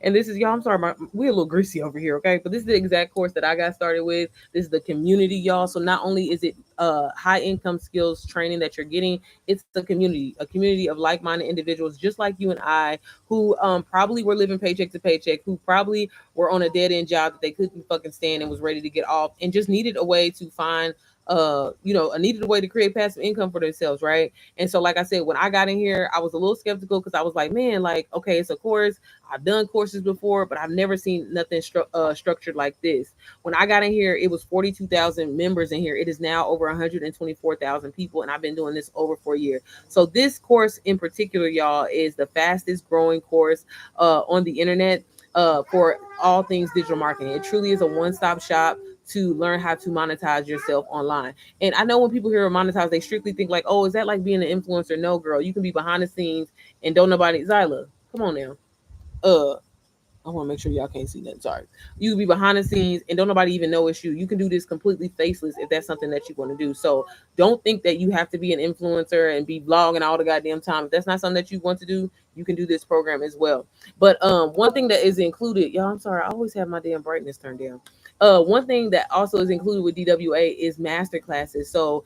And this is y'all. I'm sorry, we're a little greasy over here, okay? But this is the exact course that I got started with. This is the community, y'all. So not only is it high income skills training that you're getting, it's a community of like-minded individuals just like you and I, who probably were living paycheck to paycheck, who probably were on a dead end job that they couldn't fucking stand and was ready to get off, and just needed a way to find needed a way to create passive income for themselves, right? And so, like I said, when I got in here, I was a little skeptical because I was like, man, like, okay, it's a course. I've done courses before, but I've never seen nothing structured like this. When I got in here, it was 42,000 members in here. It is now over 124,000 people, and I've been doing this over 4 years. So this course in particular, y'all, is the fastest growing course on the internet for all things digital marketing. It truly is a one-stop shop to learn how to monetize yourself online. And I know when people hear monetize, they strictly think like, oh, is that like being an influencer? No, girl, you can be behind the scenes and don't nobody. Zyla, come on now. Uh, I want to make sure y'all can't see that. Sorry. You can be behind the scenes and don't nobody even know it's you. You can do this completely faceless if that's something that you want to do. So don't think that you have to be an influencer and be vlogging all the goddamn time. If that's not something that you want to do, you can do this program as well. But one thing that is included, y'all, I'm sorry, I always have my damn brightness turned down. One thing that also is included with DWA is master classes. So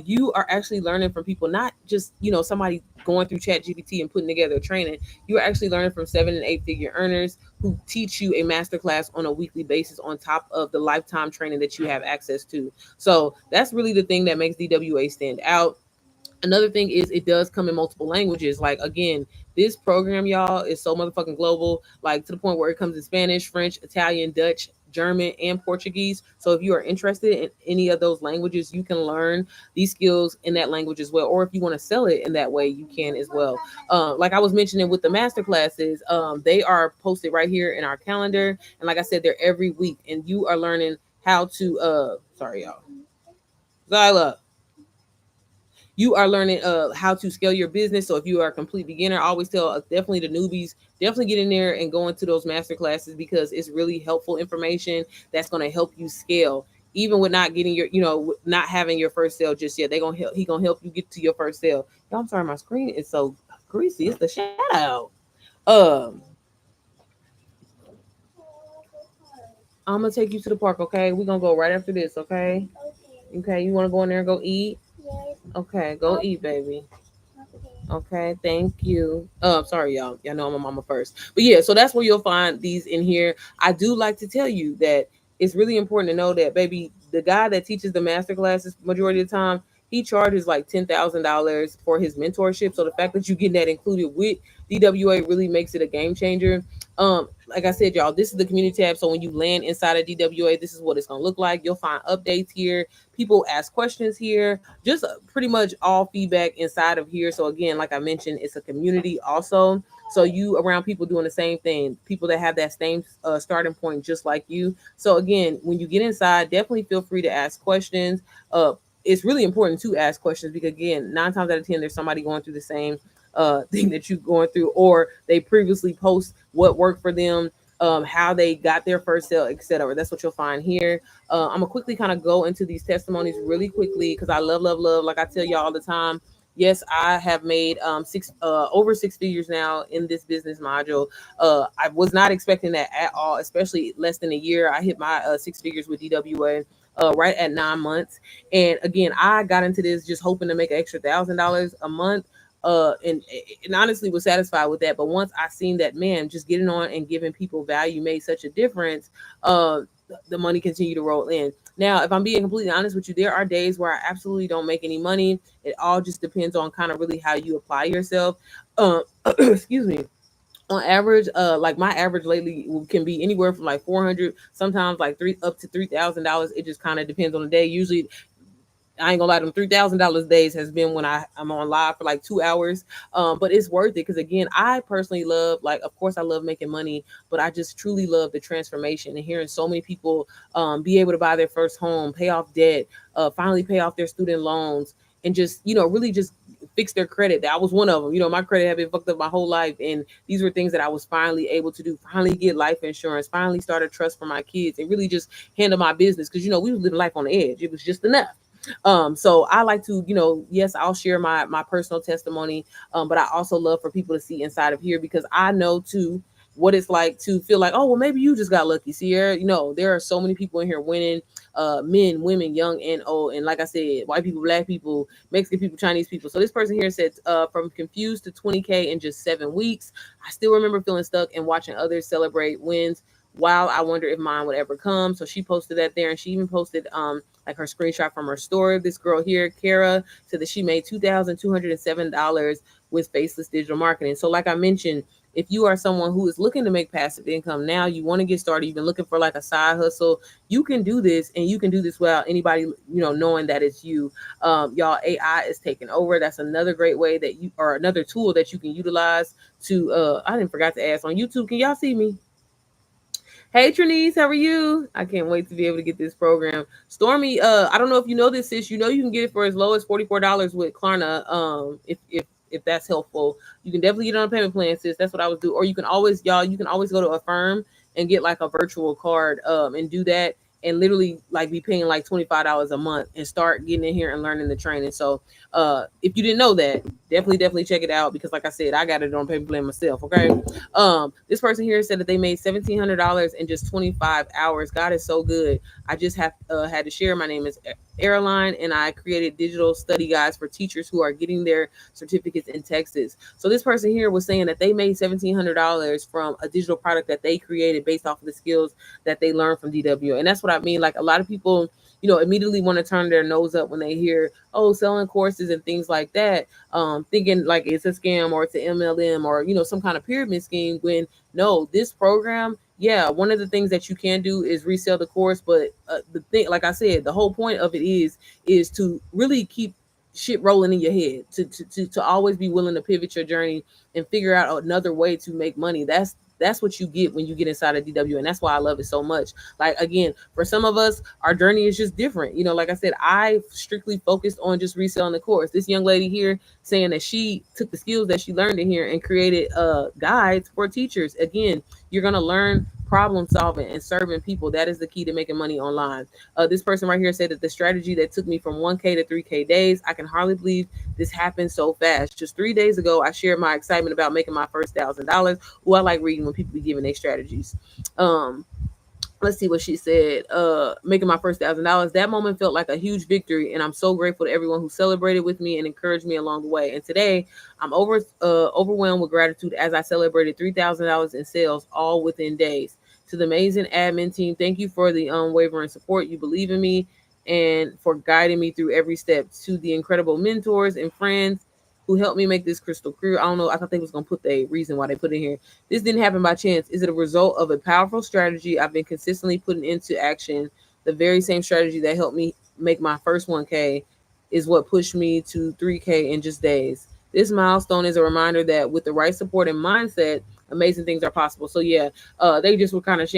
you are actually learning from people, not just somebody going through Chat GPT and putting together a training. You are actually learning from 7 and 8 figure earners who teach you a master class on a weekly basis on top of the lifetime training that you have access to. So that's really the thing that makes DWA stand out. Another thing is it does come in multiple languages. Like, again, this program, y'all, is so motherfucking global, like to the point where it comes in Spanish, French, Italian, Dutch, German, and Portuguese. So if you are interested in any of those languages, you can learn these skills in that language as well. Or if you want to sell it in that way, you can as well. Like I was mentioning with the master classes, they are posted right here in our calendar. And like I said, they're every week. And you are learning how to sorry, y'all. Zyla, you are learning how to scale your business. So if you are a complete beginner, I always tell definitely the newbies, definitely get in there and go into those master classes because it's really helpful information that's going to help you scale. Even with not getting your, not having your first sale just yet, he gonna help you get to your first sale. Y'all, I'm sorry, my screen is so greasy. It's the shadow. Um, I'm gonna take you to the park, okay? We're gonna go right after this, okay? Okay. Okay, you wanna go in there and go eat? Yes. Okay, go eat, baby. Okay. Okay, thank you. Sorry, y'all. Y'all know I'm a mama first. But yeah, so that's where you'll find these in here. I do like to tell you that it's really important to know that, baby, the guy that teaches the master classes majority of the time, he charges like $10,000 for his mentorship. So the fact that you get that included with DWA really makes it a game changer. Like I said, y'all, this is the community tab. So when you land inside of DWA, this is what it's gonna look like. You'll find updates here. People ask questions here, just pretty much all feedback inside of here. So again, like I mentioned, it's a community also. So you around people doing the same thing, people that have that same starting point just like you. So again, when you get inside, definitely feel free to ask questions. It's really important to ask questions because again, 9 times out of 10, there's somebody going through the same thing that you're going through, or they previously post what worked for them, how they got their first sale, etc. That's what you'll find here. I'm gonna quickly kind of go into these testimonies really quickly because I love, love, love. Like I tell y'all all the time, yes, I have made over 6 figures now in this business module. I was not expecting that at all, especially less than a year. I hit my 6 figures with DWA. Right at 9 months, and again, I got into this just hoping to make an extra $1,000 a month, and honestly was satisfied with that. But once I seen that, man, just getting on and giving people value made such a difference, the money continued to roll in. Now, if I'm being completely honest with you, there are days where I absolutely don't make any money. It all just depends on kind of really how you apply yourself. Excuse me. On average, like my average lately can be anywhere from like 400, sometimes like three up to $3,000. It just kind of depends on the day. Usually, I ain't gonna lie, them $3,000 days has been when I'm on live for like 2 hours. But it's worth it because again, I personally love, like, of course I love making money, but I just truly love the transformation and hearing so many people be able to buy their first home, pay off debt, finally pay off their student loans, and just really just fix their credit. That was one of them. My credit had been fucked up my whole life, and these were things that I was finally able to do. Finally get life insurance, finally start a trust for my kids, and really just handle my business because we were living life on the edge. It was just enough. So I like to, yes, I'll share my personal testimony, but I also love for people to see inside of here because I know too what it's like to feel like, oh well, maybe you just got lucky, Sierra. There are so many people in here winning, men, women, young and old, and like I said, white people, black people, Mexican people, Chinese people. So this person here said, from confused to 20K in just 7 weeks. I still remember feeling stuck and watching others celebrate wins wow, I wonder if mine would ever come. So she posted that there, and she even posted like her screenshot from her story. This girl here, Kara, said that she made $2,207 with Faceless Digital Marketing. So like I mentioned, if you are someone who is looking to make passive income now, you want to get started, you've been looking for like a side hustle, you can do this, and you can do this without anybody, knowing that it's you. Y'all, AI is taking over. That's another great way that you, or another tool that you can utilize to, I didn't forgot to ask on YouTube. Can y'all see me? Hey Trinice, how are you? I can't wait to be able to get this program. Stormy, I don't know if you know this, sis. You know you can get it for as low as $44 with Klarna. If that's helpful. You can definitely get it on a payment plan, sis. That's what I would do. Or you can always, y'all, you can always go to Affirm and get like a virtual card and do that, and literally like be paying like $25 a month and start getting in here and learning the training. So if you didn't know that, definitely check it out, because like I said, I got it on payment plan myself. Okay. This person here said that they made $1,700 in just 25 hours. God is so good. I just have had to share. My name is Airline, and I created digital study guides for teachers who are getting their certificates in Texas. So this person here was saying that they made $1,700 from a digital product that they created based off of the skills that they learned from DW. And that's what I mean. Like, a lot of people, immediately want to turn their nose up when they hear, oh, selling courses and things like that, thinking like it's a scam or it's an MLM or, some kind of pyramid scheme, when no, this program, yeah, one of the things that you can do is resell the course. But the thing, like I said, the whole point of it is to really keep shit rolling in your head, to always be willing to pivot your journey and figure out another way to make money. That's what you get when you get inside of DW. And that's why I love it so much. Like, again, for some of us, our journey is just different. Like I said, I strictly focused on just reselling the course. This young lady here saying that she took the skills that she learned in here and created guides for teachers. Again, you're going to learn problem solving and serving people. That is the key to making money online. This person right here said that the strategy that took me from 1K to 3K days, I can hardly believe this happened so fast. Just 3 days ago, I shared my excitement about making my first $1,000. Oh, I like reading when people be giving their strategies. Let's see what she said. Making my first $1,000. That moment felt like a huge victory, and I'm so grateful to everyone who celebrated with me and encouraged me along the way. And today, I'm overwhelmed with gratitude as I celebrated $3,000 in sales, all within days. To the amazing admin team, thank you for the unwavering support. You believe in me and for guiding me through every step. To the incredible mentors and friends who helped me make this crystal clear. I don't know. I thought they was gonna put the reason why they put it here. This didn't happen by chance. Is it a result of a powerful strategy I've been consistently putting into action? The very same strategy that helped me make my first 1K is what pushed me to 3K in just days. This milestone is a reminder that with the right support and mindset, amazing things are possible. So yeah, they just were kind of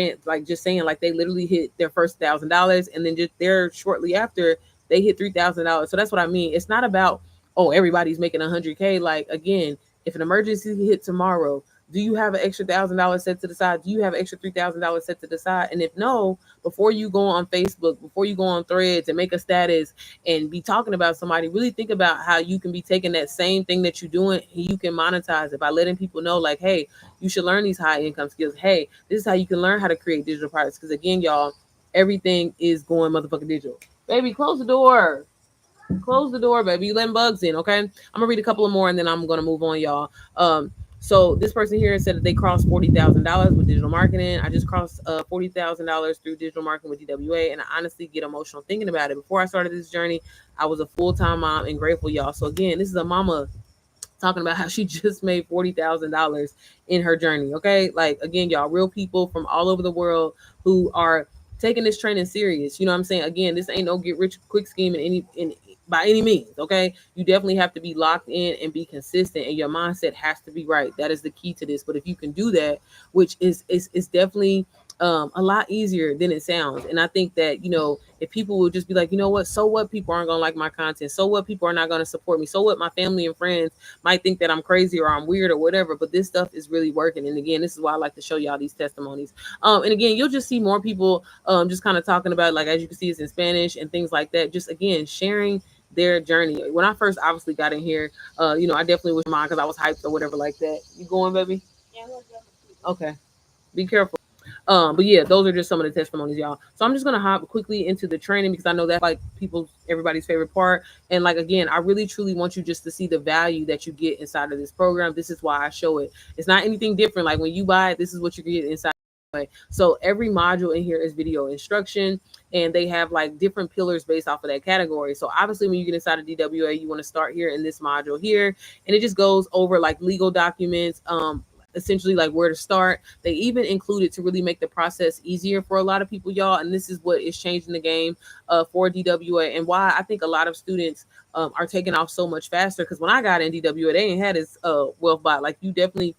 just saying like they literally hit their first $1,000, and then just there shortly after they hit $3,000. So that's what I mean. It's not about, oh, everybody's making 100K. Like, again, if an emergency hit tomorrow, do you have an extra $1,000 set to the side? Do you have an extra $3,000 set to the side? And if no, before you go on Facebook, before you go on Threads and make a status and be talking about somebody, really think about how you can be taking that same thing that you're doing and you can monetize it by letting people know, like, hey, you should learn these high income skills. Hey, this is how you can learn how to create digital products. Because again, y'all, everything is going motherfucking digital. Baby, close the door. Close the door, baby. You letting bugs in, okay? I'm gonna read a couple of more and then I'm gonna move on, y'all. So this person here said that they crossed $40,000 with digital marketing. I just crossed $40,000 through digital marketing with DWA, and I honestly get emotional thinking about it. Before I started this journey, I was a full-time mom and grateful, y'all. So again, this is a mama talking about how she just made $40,000 in her journey. Okay, like, again, y'all, real people from all over the world who are taking this training serious. You know what I'm saying? Again, this ain't no get rich quick scheme by any means. Okay, you definitely have to be locked in and be consistent, and your mindset has to be right. That is the key to this. But if you can do that, which is definitely a lot easier than it sounds. And I think that, if people would just be like, you know what, so what, people aren't gonna like my content, so what, people are not gonna support me, so what, my family and friends might think that I'm crazy or I'm weird or whatever, but this stuff is really working. And again, this is why I like to show y'all these testimonies. And again, you'll just see more people just kind of talking about, like, as you can see, it's in Spanish and things like that, just again sharing their journey. When I first obviously got in here, I definitely was mine because I was hyped or whatever like that. You going, baby? Yeah. Okay, be careful. But yeah, those are just some of the testimonies, y'all. So I'm just gonna hop quickly into the training because I know that's like everybody's favorite part. And like, again, I really truly want you just to see the value that you get inside of this program. This is why I show it. It's not anything different. Like, when you buy it, this is what you get inside. So every module in here is video instruction, and they have like different pillars based off of that category. So obviously when you get inside of DWA, you want to start here in this module here, and it just goes over like legal documents, essentially like where to start. They even include it to really make the process easier for a lot of people, y'all. And this is what is changing the game for DWA, and why I think a lot of students are taking off so much faster. Because when I got in DWA, they ain't had this wealth bot. Like, you definitely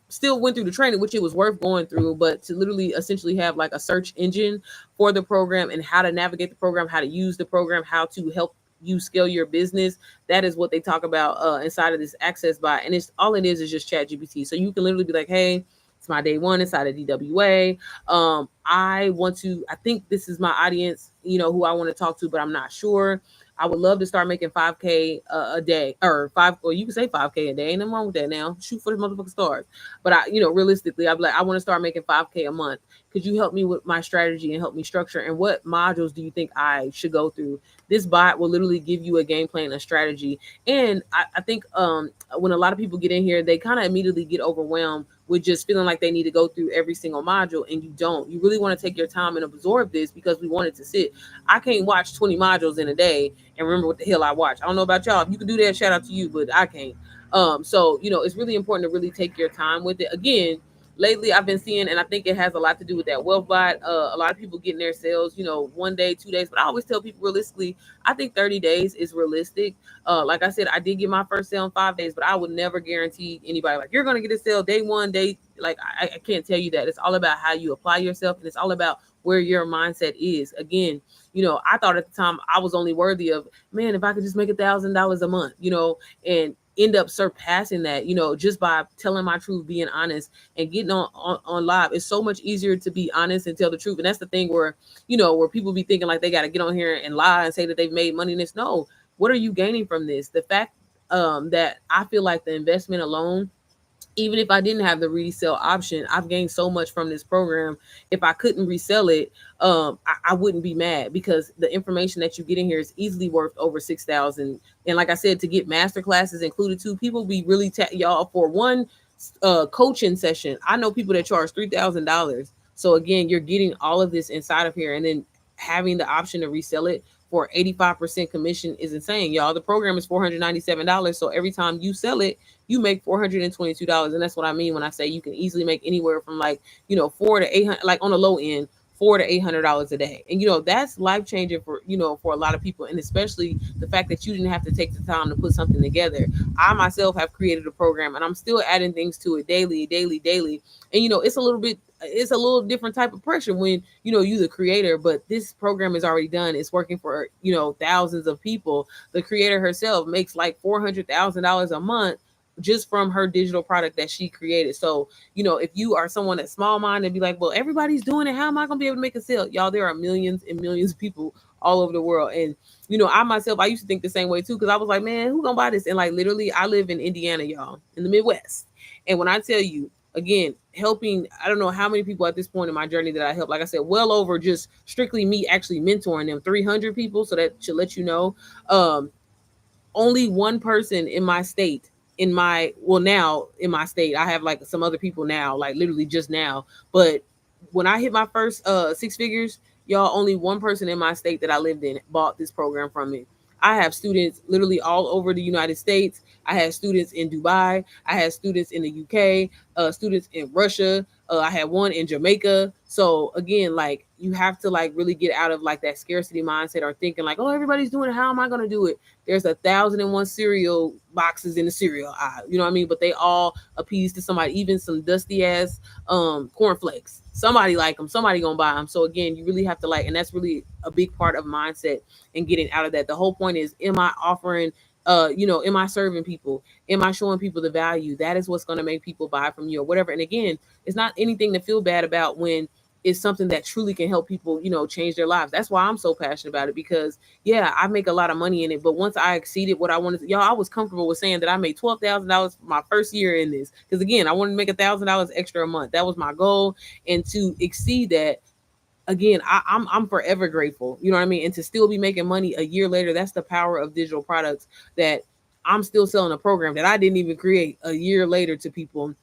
still went through the training, which it was worth going through, but to literally essentially have like a search engine for the program and how to navigate the program, how to use the program, how to help you scale your business. That is what they talk about inside of this access bot. And it's all it is just chat GPT. So you can literally be like, hey, it's my day one inside of DWA. I think this is my audience, who I want to talk to, but I'm not sure. I would love to start making 5K a day, or you can say 5K a day. Ain't nothing wrong with that now. Shoot for the motherfucking stars. But realistically, I'd be like, I want to start making 5K a month. Could you help me with my strategy and help me structure? And what modules do you think I should go through? This bot will literally give you a game plan, a strategy. And I think when a lot of people get in here, they kind of immediately get overwhelmed with just feeling like they need to go through every single module, and you don't. You really want to take your time and absorb this, because we want it to sit. I can't watch 20 modules in a day and remember what the hell I watch. I don't know about y'all. If you can do that, shout out to you, but I can't. So it's really important to really take your time with it. Again, lately I've been seeing, and I think it has a lot to do with that wealth bot. A lot of people getting their sales, 1 day, 2 days, but I always tell people realistically, I think 30 days is realistic. Like I said, I did get my first sale in 5 days, but I would never guarantee anybody like you're going to get a sale day one, day. Like I can't tell you that. It's all about how you apply yourself, and it's all about where your mindset is. Again, I thought at the time I was only worthy of, man, if I could just make $1,000 a month, and end up surpassing that, just by telling my truth, being honest, and getting on live. It's so much easier to be honest and tell the truth. And that's the thing where, where people be thinking like they got to get on here and lie and say that they've made money in this. No, what are you gaining from this? The fact that I feel like the investment alone, even if I didn't have the resale option, I've gained so much from this program. If I couldn't resell it, I wouldn't be mad, because the information that you get in here is easily worth over 6,000. And like I said, to get master classes included too, people be really y'all for one coaching session. I know people that charge $3,000. So again, you're getting all of this inside of here, and then having the option to resell it for 85% commission is insane, y'all. The program is $497. So every time you sell it, you make $422. And that's what I mean when I say you can easily make anywhere from like, $400 to $800, like on the low end, $400 to $800 a day. And that's life changing for for a lot of people, and especially the fact that you didn't have to take the time to put something together. I myself have created a program, and I'm still adding things to it daily. And it's a little different type of pressure when you the creator, but this program is already done. It's working for thousands of people. The creator herself makes like $400,000 a month just from her digital product that she created. So, if you are someone that's small minded, be like, well, everybody's doing it, how am I going to be able to make a sale? Y'all, there are millions and millions of people all over the world. And, I myself, I used to think the same way too, because I was like, man, who gonna buy this? And like, literally, I live in Indiana, y'all, in the Midwest. And when I tell you, again, helping, I don't know how many people at this point in my journey that I helped, like I said, well over just strictly me actually mentoring them, 300 people. So that should let you know. Only one person in my state, now in my state, I have like some other people now, like literally just now. But when I hit my first 6 figures, y'all, only one person in my state that I lived in bought this program from me. I have students literally all over the United States. I had students in Dubai. I had students in the UK, students in Russia. I had one in Jamaica. So again, like, you have to like really get out of like that scarcity mindset, or thinking like, oh, everybody's doing it, how am I going to do it? There's 1,001 cereal boxes in the cereal aisle, you know what I mean? But they all appease to somebody, even some dusty ass cornflakes. Somebody like them, somebody gonna buy them. So again, you really have to like, and that's really a big part of mindset and getting out of that. The whole point is, am I offering, am I serving people? Am I showing people the value? That is what's going to make people buy from you or whatever. And again, it's not anything to feel bad about when it's something that truly can help people, change their lives. That's why I'm so passionate about it, because yeah, I make a lot of money in it. But once I exceeded what I wanted to, y'all, I was comfortable with saying that I made $12,000 for my first year in this. Because again, I wanted to make $1,000 extra a month. That was my goal. And to exceed that, again, I'm forever grateful. You know what I mean? And to still be making money a year later, that's the power of digital products, that I'm still selling a program that I didn't even create a year later to people.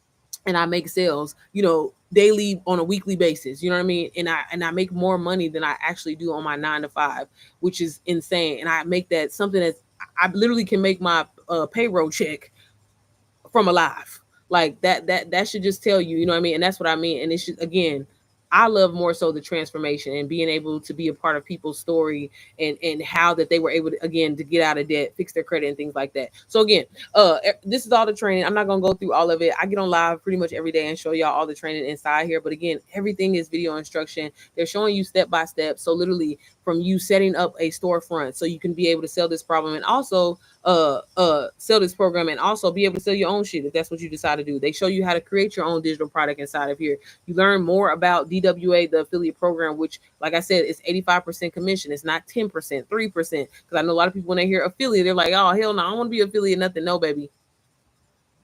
And I make sales, daily on a weekly basis. You know what I mean? And I make more money than I actually do on my 9 to 5, which is insane. And I make that something that I literally can make my payroll check from alive. Like that should just tell you, you know what I mean? And that's what I mean. And it should, again, I love more so the transformation and being able to be a part of people's story, and how that they were able to, again, to get out of debt, fix their credit and things like that. So again, this is all the training. I'm not gonna go through all of it. I get on live pretty much every day and show y'all all the training inside here. But again, everything is video instruction. They're showing you step by step. So literally from you setting up a storefront so you can be able to sell this problem, and also sell this program, and also be able to sell your own shit if that's what you decide to do. They show you how to create your own digital product inside of here. You learn more about DWA, the affiliate program, which, like I said, is 85% commission. It's not 10%, 3%. Because I know a lot of people, when they hear affiliate, they're like, oh, hell no, I don't want to be affiliate, nothing. No, baby.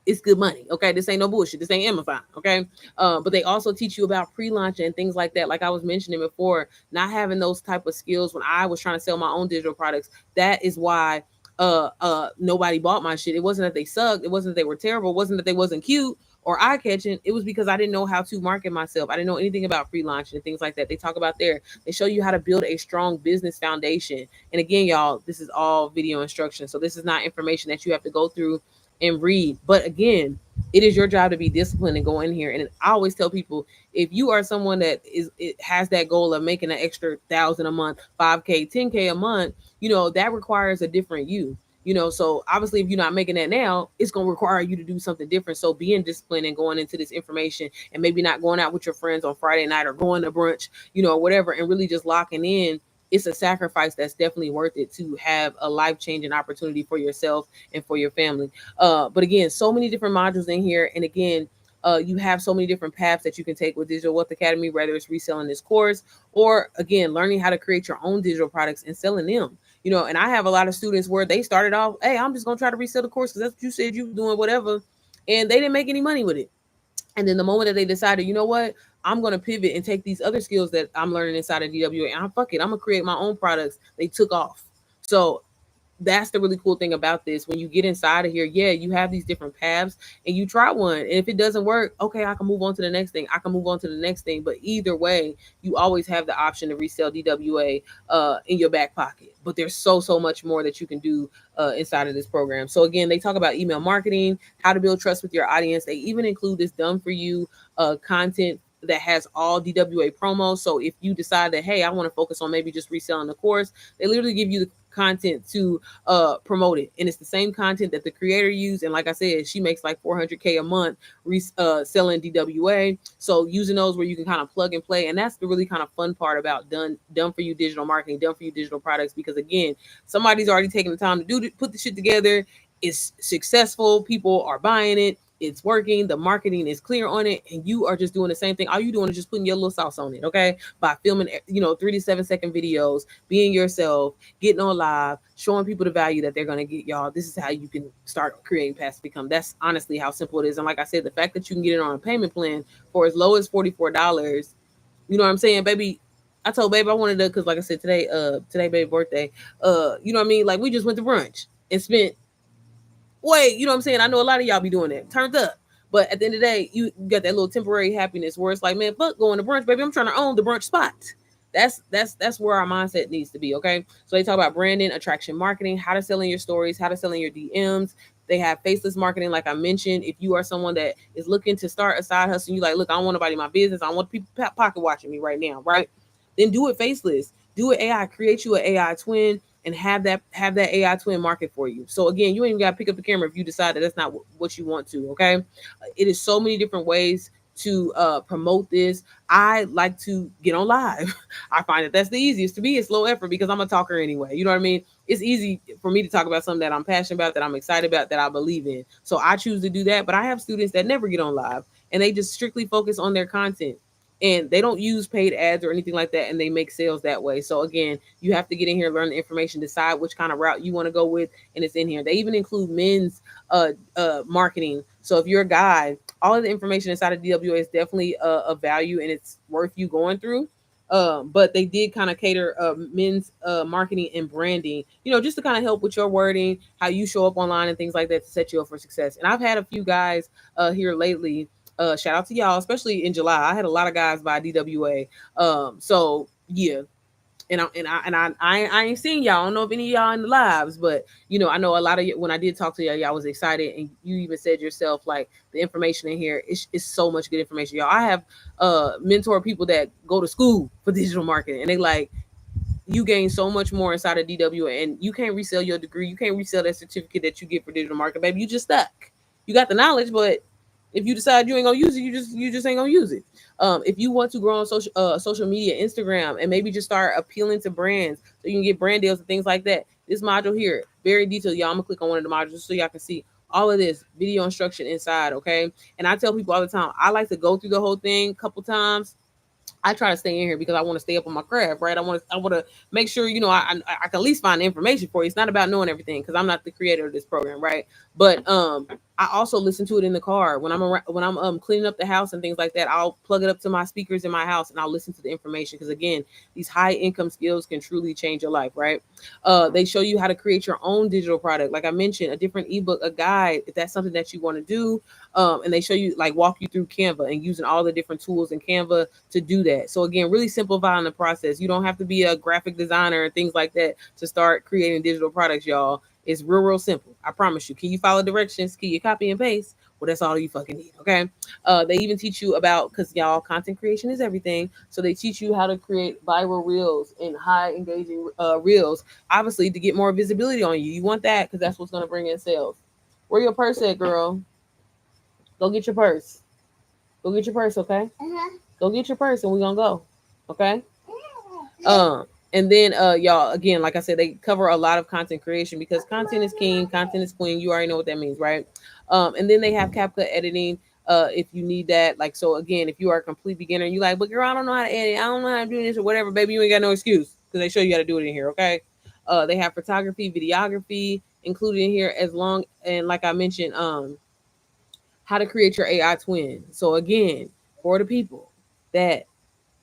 It's good money. Okay. This ain't no bullshit. This ain't Amazon. Okay. But they also teach you about pre-launch and things like that. Like I was mentioning before, not having those type of skills when I was trying to sell my own digital products. That is why nobody bought my shit. It wasn't that they sucked. It wasn't that they were terrible. It wasn't that they wasn't cute or eye catching. It was because I didn't know how to market myself. I didn't know anything about pre-launch and things like that. They talk about there. They show you how to build a strong business foundation. And again, y'all, this is all video instruction. So this is not information that you have to go through and read. But again, it is your job to be disciplined and go in here. And I always tell people, if you are someone that has that goal of making an extra 1,000 a month, 5K, 10K a month, that requires a different you. So obviously, if you're not making that now, it's going to require you to do something different. So being disciplined and going into this information, and maybe not going out with your friends on Friday night or going to brunch, or whatever, and really just locking in. It's a sacrifice that's definitely worth it to have a life-changing opportunity for yourself and for your family. But again, so many different modules in here. And again, you have so many different paths that you can take with Digital Wealth Academy, whether it's reselling this course or, again, learning how to create your own digital products and selling them. And I have a lot of students where they started off, hey, I'm just going to try to resell the course because that's what you said you were doing, whatever. And they didn't make any money with it. And then the moment that they decided, you know what, I'm going to pivot and take these other skills that I'm learning inside of DWA, and I'm going to create my own products. They took off. So that's the really cool thing about this. When you get inside of here, yeah, you have these different paths and you try one. And if it doesn't work, okay, I can move on to the next thing. I can move on to the next thing. But either way, you always have the option to resell DWA in your back pocket. But there's so much more that you can do inside of this program. So again, they talk about email marketing, how to build trust with your audience. They even include this done for you content that has all DWA promos. So if you decide that, hey, I want to focus on maybe just reselling the course, they literally give you the content to promote it, and it's the same content that the creator used. And like I said, she makes like 400K a month selling DWA. So using those where you can kind of plug and play, and that's the really kind of fun part about done for you digital marketing, done for you digital products, because again, somebody's already taken the time to put the shit together. It's successful. People are buying it. It's working. The marketing is clear on it, and you are just doing the same thing. All you doing is just putting your little sauce on it, okay? By filming, 3 to 7 second videos, being yourself, getting on live, showing people the value that they're gonna get, y'all. This is how you can start creating passive income. That's honestly how simple it is. And like I said, the fact that you can get it on a payment plan for as low as $44, you know what I'm saying, baby? I told baby I wanted to, because like I said, today baby's birthday. You know what I mean? Like we just went to brunch and spent. Wait, you know what I'm saying? I know a lot of y'all be doing that. Turned up. But at the end of the day, you got that little temporary happiness where it's like, man, fuck going to brunch, baby. I'm trying to own the brunch spot. That's where our mindset needs to be, okay? So they talk about branding, attraction marketing, how to sell in your stories, how to sell in your DMs. They have faceless marketing, like I mentioned. If you are someone that is looking to start a side hustle, you like, look, I don't want nobody in my business. I don't want people pocket watching me right now, right? Then do it faceless. Do it AI. Create you an AI twin and have that AI twin market for you. So again, you ain't even got to pick up the camera if you decide that that's not what you want to, okay? It is so many different ways to promote this. I like to get on live. I find that that's the easiest. To me, it's low effort because I'm a talker anyway. You know what I mean? It's easy for me to talk about something that I'm passionate about, that I'm excited about, that I believe in. So I choose to do that. But I have students that never get on live and they just strictly focus on their content. And they don't use paid ads or anything like that, and they make sales that way. So again, you have to get in here, learn the information, decide which kind of route you want to go with, and it's in here. They even include men's marketing. So if you're a guy, all of the information inside of DWA is definitely a value, and it's worth you going through. But they did kind of cater men's marketing and branding, just to kind of help with your wording, how you show up online and things like that to set you up for success. And I've had a few guys here lately Shout out to y'all, especially in July. I had a lot of guys buy DWA. So yeah, and I ain't seen y'all. I don't know if any of y'all in the lives, but I know a lot of you, when I did talk to y'all, y'all was excited, and you even said yourself like the information in here is so much good information, y'all. I have mentor people that go to school for digital marketing, and they like, you gain so much more inside of DWA, and you can't resell your degree. You can't resell that certificate that you get for digital marketing, baby. You just stuck. You got the knowledge, but if you decide you ain't gonna use it, you just ain't gonna use it. If you want to grow on social media, Instagram, and maybe just start appealing to brands so you can get brand deals and things like that. This module here, very detailed, y'all. I'm gonna click on one of the modules so y'all can see all of this video instruction inside. Okay, and I tell people all the time, I like to go through the whole thing a couple times. I try to stay in here because I want to stay up on my craft, right? I want to make sure I can at least find the information for you. It's not about knowing everything because I'm not the creator of this program, right? But I also listen to it in the car when I'm around, when I'm cleaning up the house and things like that. I'll plug it up to my speakers in my house and I'll listen to the information because again, these high income skills can truly change your life, right? They show you how to create your own digital product, like I mentioned, a different ebook, a guide if that's something that you want to do. And they show you, like, walk you through Canva and using all the different tools in Canva to do that. So again, really simplifying the process. You don't have to be a graphic designer and things like that to start creating digital products, y'all. It's real simple. I promise you. Can you follow directions? Can you copy and paste? Well, that's all you fucking need. Okay. They even teach you about, because y'all, content creation is everything. So they teach you how to create viral reels and high engaging reels, obviously to get more visibility on you. You want that because that's what's going to bring in sales. Where your purse at, girl? Go get your purse. Go get your purse, okay? Go get your purse and we're gonna go. Okay? And then y'all, again, like I said, they cover a lot of content creation because content is king, content is queen. You already know what that means, right? And then they have CapCut editing if you need that. Like, so again, if you are a complete beginner and you like, but girl, I don't know how to edit, I don't know how to do this or whatever, baby, you ain't got no excuse because they show you how to do it in here, okay? They have photography, videography included in here, as long, and like I mentioned, how to create your AI twin. So again, for the people that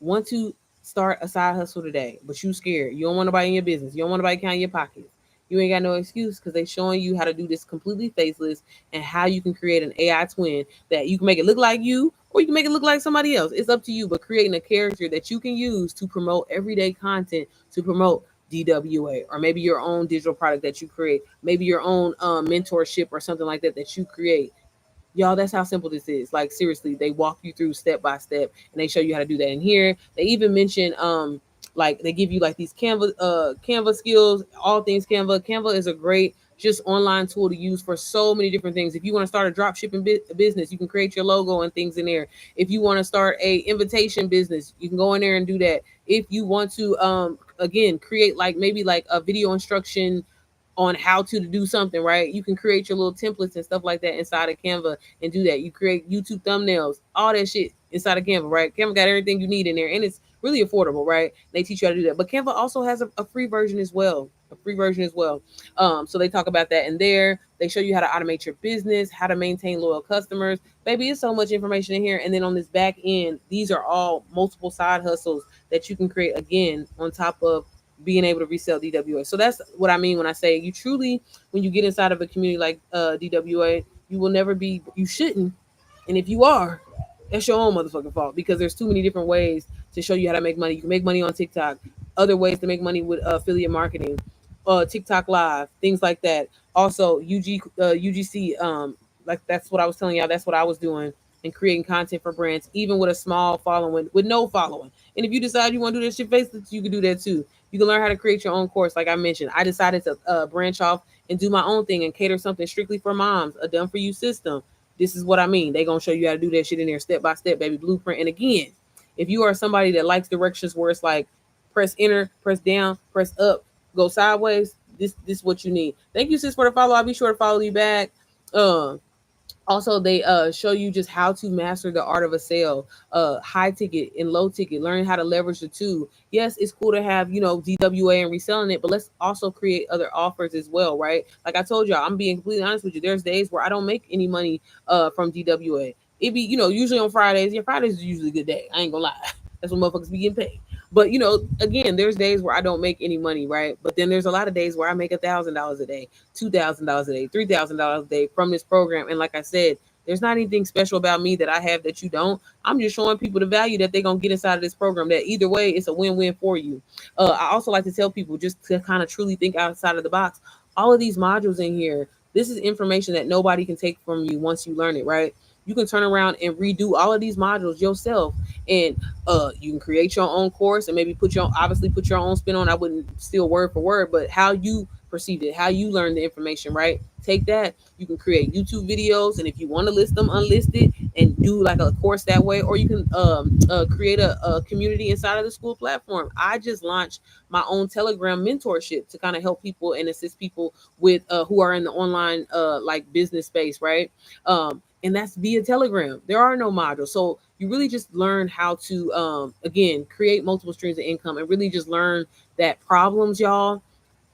want to start a side hustle today, but you scared, you don't want nobody in your business, you don't want nobody counting your pockets, you ain't got no excuse because they showing you how to do this completely faceless and how you can create an AI twin that you can make it look like you or you can make it look like somebody else. It's up to you, but creating a character that you can use to promote everyday content, to promote DWA, or maybe your own digital product that you create, maybe your own mentorship or something like that that you create. Y'all, that's how simple this is. Like, seriously, they walk you through step by step and they show you how to do that in here. They even mention like they give you like these Canva skills, all things Canva. Canva is a great just online tool to use for so many different things. If you want to start a drop shipping business, you can create your logo and things in there. If you want to start a invitation business, you can go in there and do that. If you want to again create like maybe like a video instruction on how to do something, right? You can create your little templates and stuff like that inside of Canva and do that. You create YouTube thumbnails, all that shit inside of Canva, right? Canva got everything you need in there and it's really affordable, right? They teach you how to do that. But Canva also has a free version as well. A free version as well. So they talk about that in there. They show you how to automate your business, how to maintain loyal customers. Baby, it's so much information in here. And then on this back end, these are all multiple side hustles that you can create again on top of being able to resell DWA. So that's what I mean when I say you truly, when you get inside of a community like DWA, you will never be, you shouldn't. And if you are, that's your own motherfucking fault because there's too many different ways to show you how to make money. You can make money on TikTok, other ways to make money with affiliate marketing, TikTok live, things like that. Also UGC, like that's what I was telling y'all. That's what I was doing and creating content for brands, even with a small following, with no following. And if you decide you want to do that shit faceless, you can do that too. You can learn how to create your own course. Like I mentioned, I decided to branch off and do my own thing and cater something strictly for moms, a done for you system. This is what I mean. They gonna show you how to do that shit in there step by step, baby, blueprint. And again, if you are somebody that likes directions where it's like press enter, press down, press up, go sideways, this is what you need. Thank you, sis, for the follow. I'll be sure to follow you back. Also, they show you just how to master the art of a sale, high ticket and low ticket, learning how to leverage the two. Yes, it's cool to have, DWA and reselling it, but let's also create other offers as well, right? Like I told y'all, I'm being completely honest with you. There's days where I don't make any money from DWA. It be, usually on Fridays. Yeah, Fridays is usually a good day. I ain't gonna lie. That's when motherfuckers be getting paid. But again, there's days where I don't make any money, right? But then there's a lot of days where I make $1,000 a day, $2,000 a day, $3,000 a day from this program. And like I said, There's not anything special about me that I have that you don't. I'm just showing people the value that they're gonna get inside of this program. That either way, it's a win-win for you. I also like to tell people just to kind of truly think outside of the box. All of these modules in here, this is information that nobody can take from you once you learn it, right? You can turn around and redo all of these modules yourself, and you can create your own course and maybe put your own spin on. I wouldn't steal word for word, but how you perceived it, how you learn the information, right? Take that. You can create YouTube videos, and if you want to list them, unlist it and do like a course that way, or you can create a community inside of the school platform. I just launched my own Telegram mentorship to kind of help people and assist people with who are in the online like business space, right? And that's via Telegram. There are no modules, so you really just learn how to again create multiple streams of income and really just learn that problems, y'all,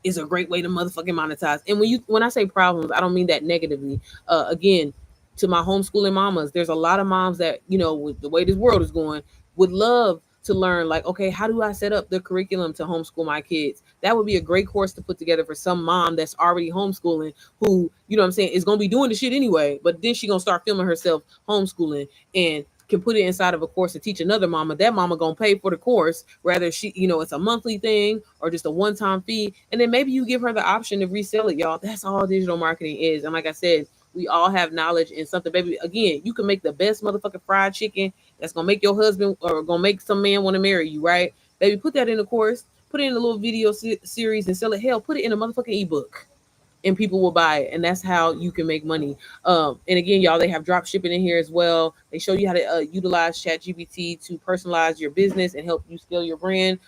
is a great way to motherfucking monetize. And when I say problems, I don't mean that negatively. Again, to my homeschooling mamas, there's a lot of moms that, with the way this world is going, would love to learn, like, okay, how do I set up the curriculum to homeschool my kids? That would be a great course to put together for some mom that's already homeschooling, who, what I'm saying, is gonna be doing the shit anyway, but then she gonna start filming herself homeschooling and can put it inside of a course to teach another mama. That mama gonna pay for the course, whether it's a monthly thing or just a one-time fee, and then maybe you give her the option to resell it, y'all. That's all digital marketing is. And like I said, we all have knowledge in something, baby. Again, you can make the best motherfucking fried chicken that's gonna make your husband or gonna make some man want to marry you, right? Baby, put that in a course, put it in a little video series and sell it. Hell, put it in a motherfucking ebook and people will buy it, and that's how you can make money. And again, y'all, they have drop shipping in here as well. They show you how to utilize ChatGPT to personalize your business and help you scale your brand.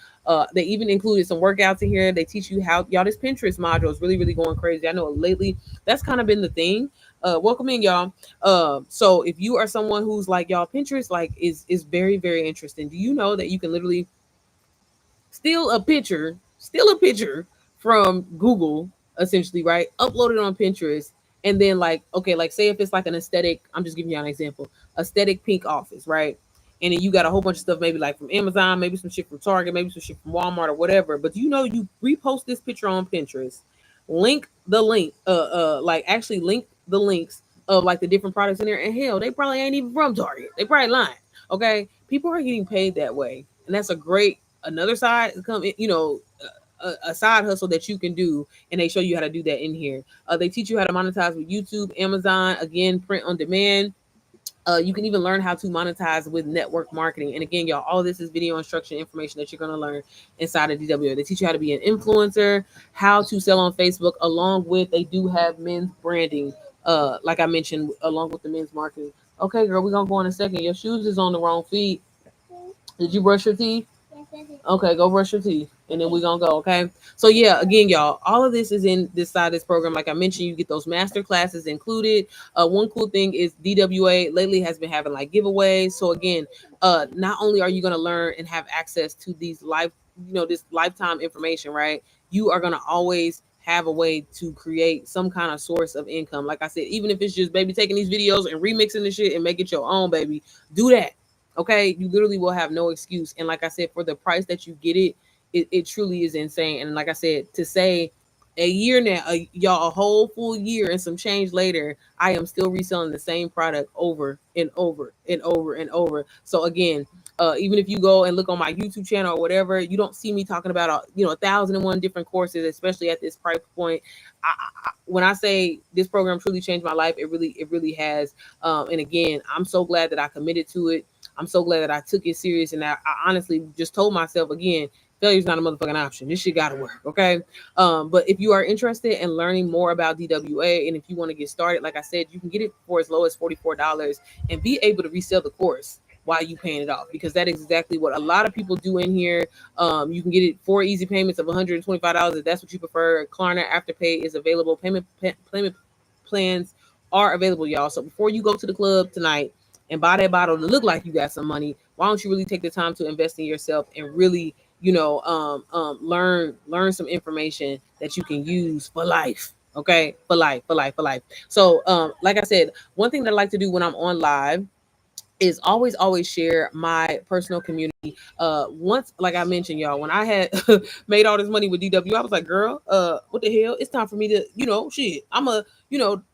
They even included some workouts in here. They teach you how, y'all, this Pinterest module is really, really going crazy. I know lately that's kind of been the thing. Welcome in, y'all. So if you are someone who's like, y'all, Pinterest like is very, very interesting. Do you know that you can literally steal a picture from Google, essentially, right? Upload it on Pinterest, and then like, okay, like say if it's like an aesthetic, I'm just giving you an example, aesthetic pink office, right? And then you got a whole bunch of stuff, maybe like from Amazon, maybe some shit from Target, maybe some shit from Walmart or whatever. But you repost this picture on Pinterest, like actually link the links of like the different products in there, and hell, they probably ain't even from Target. They probably lying. Okay, people are getting paid that way, and that's a great another side come a side hustle that you can do, and they show you how to do that in here. They teach you how to monetize with YouTube, Amazon, again, print on demand. You can even learn how to monetize with network marketing. And again, y'all, all this is video instruction information that you're going to learn inside of DWA. They teach you how to be an influencer, how to sell on Facebook, along with they do have men's branding, like I mentioned, along with the men's marketing. Okay, girl, we're going to go in a second. Your shoes is on the wrong feet. Did you brush your teeth? Okay, go brush your teeth, and then we're gonna go. Okay, so yeah, again, y'all, all of this is in this side of this program. Like I mentioned, you get those master classes included. One cool thing is DWA lately has been having like giveaways. So again, not only are you gonna learn and have access to these this lifetime information, right? You are gonna always have a way to create some kind of source of income. Like I said, even if it's just baby taking these videos and remixing the shit and make it your own, baby, do that. Okay, you literally will have no excuse. And like I said, for the price that you get it truly is insane. And like I said, to say a year now, y'all, a whole full year and some change later, I am still reselling the same product over and over and over and over. So again, even if you go and look on my YouTube channel or whatever, you don't see me talking about 1,001 different courses, especially at this price point. When I say this program truly changed my life, it really has. And again, I'm so glad that I committed to it. I'm so glad that I took it serious, and I honestly just told myself again, failure's not a motherfucking option. This shit gotta work, okay? But if you are interested in learning more about DWA, and if you want to get started, like I said, you can get it for as low as $44 and be able to resell the course while you paying it off, because that is exactly what a lot of people do in here. You can get it 4 easy payments of $125 if that's what you prefer. Klarna Afterpay is available. Payment plans are available, y'all. So before you go to the club tonight and buy that bottle to look like you got some money, why don't you really take the time to invest in yourself and really, learn some information that you can use for life. Okay, for life, for life, for life. So, like I said, one thing that I like to do when I'm on live is always share my personal community. Once, like I mentioned, y'all, when I had made all this money with DW, I was like, girl, what the hell? It's time for me to, shit.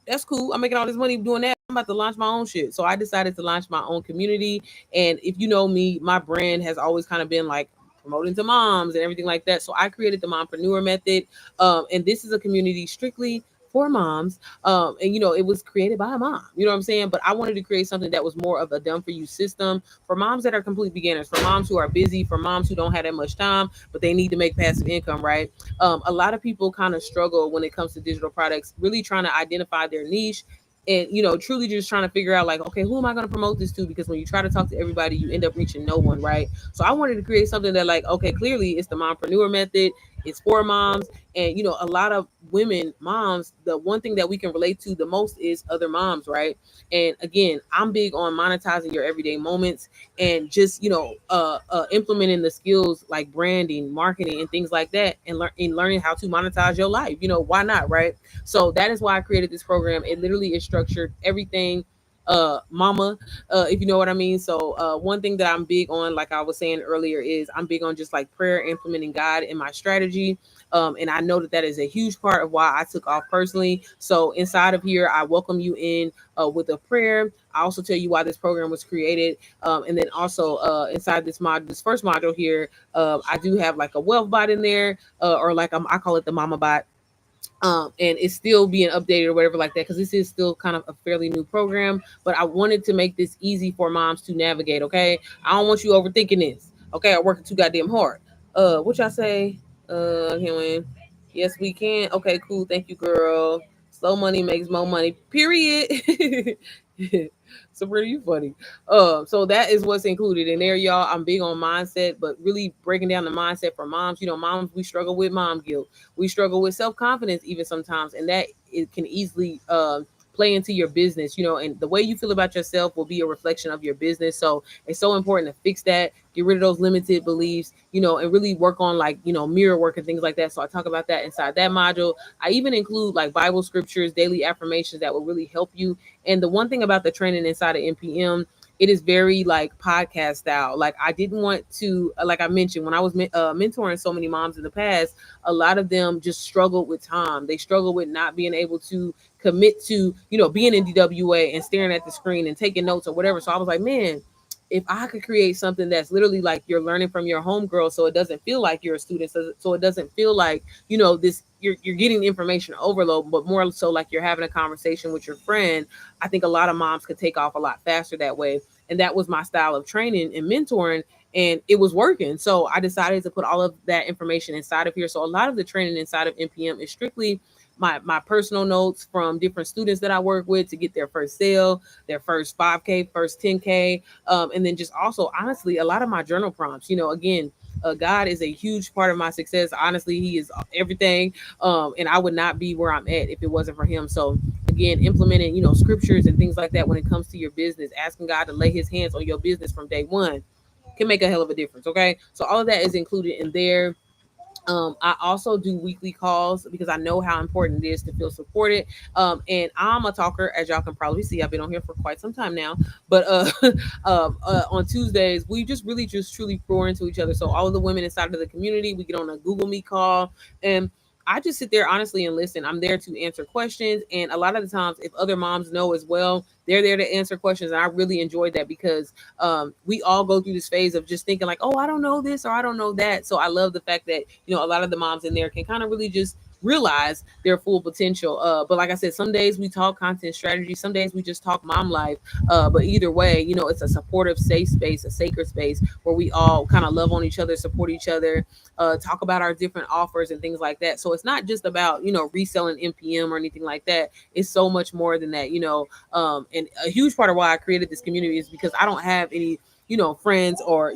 That's cool. I'm making all this money doing that. I'm about to launch my own shit. So I decided to launch my own community. And if you know me, my brand has always kind of been like promoting to moms and everything like that. So I created the Mompreneur Method. And this is a community strictly for moms. And it was created by a mom. You know what I'm saying? But I wanted to create something that was more of a done for you system for moms that are complete beginners, for moms who are busy, for moms who don't have that much time, but they need to make passive income, right? A lot of people kind of struggle when it comes to digital products, really trying to identify their niche and truly just trying to figure out like, okay, who am I going to promote this to? Because when you try to talk to everybody, you end up reaching no one, right? So I wanted to create something that like, okay, clearly it's the Mompreneur Method. It's for moms. And a lot of women moms, the one thing that we can relate to the most is other moms, right? And again, I'm big on monetizing your everyday moments and just implementing the skills like branding, marketing, and things like that, and learning how to monetize your life. Why not, right? So that is why I created this program. It literally is structured everything mama, if you know what I mean. So one thing that I'm big on, like I was saying earlier, is I'm big on just like prayer, implementing God in my strategy. And I know that that is a huge part of why I took off personally. So inside of here, I welcome you in with a prayer. I also tell you why this program was created. And then also inside this first module here, I do have like a wealth bot in there, or like I call it the mama bot. And it's still being updated or whatever like that, because this is still kind of a fairly new program. But I wanted to make this easy for moms to navigate. Okay, I don't want you overthinking this. Okay, I'm working too goddamn hard. What y'all say? Can we? Yes, we can. Okay, cool. Thank you, girl. Slow money makes more money. Period. Sabrina, you funny. So that is what's included in there, y'all. I'm big on mindset, but really breaking down the mindset for moms. Moms, we struggle with mom guilt. We struggle with self confidence even sometimes, and that it can easily play into your business. And the way you feel about yourself will be a reflection of your business. So it's so important to fix that, get rid of those limited beliefs, and really work on like mirror work and things like that. So I talk about that inside that module. I even include like Bible scriptures, daily affirmations that will really help you. And the one thing about the training inside of NPM, it is very like podcast style. Like I didn't want to, like I mentioned, when I was mentoring so many moms in the past, a lot of them just struggled with time. They struggled with not being able to commit to, being in DWA and staring at the screen and taking notes or whatever. So I was like, man, if I could create something that's literally like you're learning from your homegirl, so it doesn't feel like you're a student, so it doesn't feel like this you're getting information overload, but more so like you're having a conversation with your friend. I think a lot of moms could take off a lot faster that way, and that was my style of training and mentoring, and it was working. So I decided to put all of that information inside of here. So a lot of the training inside of NPM is strictly my personal notes from different students that I work with to get their first sale, their first 5K, first 10K. And then just also, honestly, a lot of my journal prompts. Again, God is a huge part of my success. Honestly, He is everything. And I would not be where I'm at if it wasn't for Him. So again, implementing, scriptures and things like that when it comes to your business, asking God to lay His hands on your business from day one can make a hell of a difference. Okay. So all of that is included in there. I also do weekly calls because I know how important it is to feel supported. And I'm a talker, as y'all can probably see. I've been on here for quite some time now. But on Tuesdays, we just really just truly pour into each other. So all of the women inside of the community, we get on a Google Meet call, and I just sit there honestly and listen. I'm there to answer questions. And a lot of the times, if other moms know as well, they're there to answer questions. And I really enjoyed that because we all go through this phase of just thinking like, oh, I don't know this or I don't know that. So I love the fact that, a lot of the moms in there can kind of really just realize their full potential. But like I said, some days we talk content strategy, some days we just talk mom life. But either way, it's a supportive, safe space, a sacred space where we all kind of love on each other, support each other, talk about our different offers and things like that. So it's not just about, reselling NPM or anything like that. It's so much more than that, and a huge part of why I created this community is because I don't have any friends or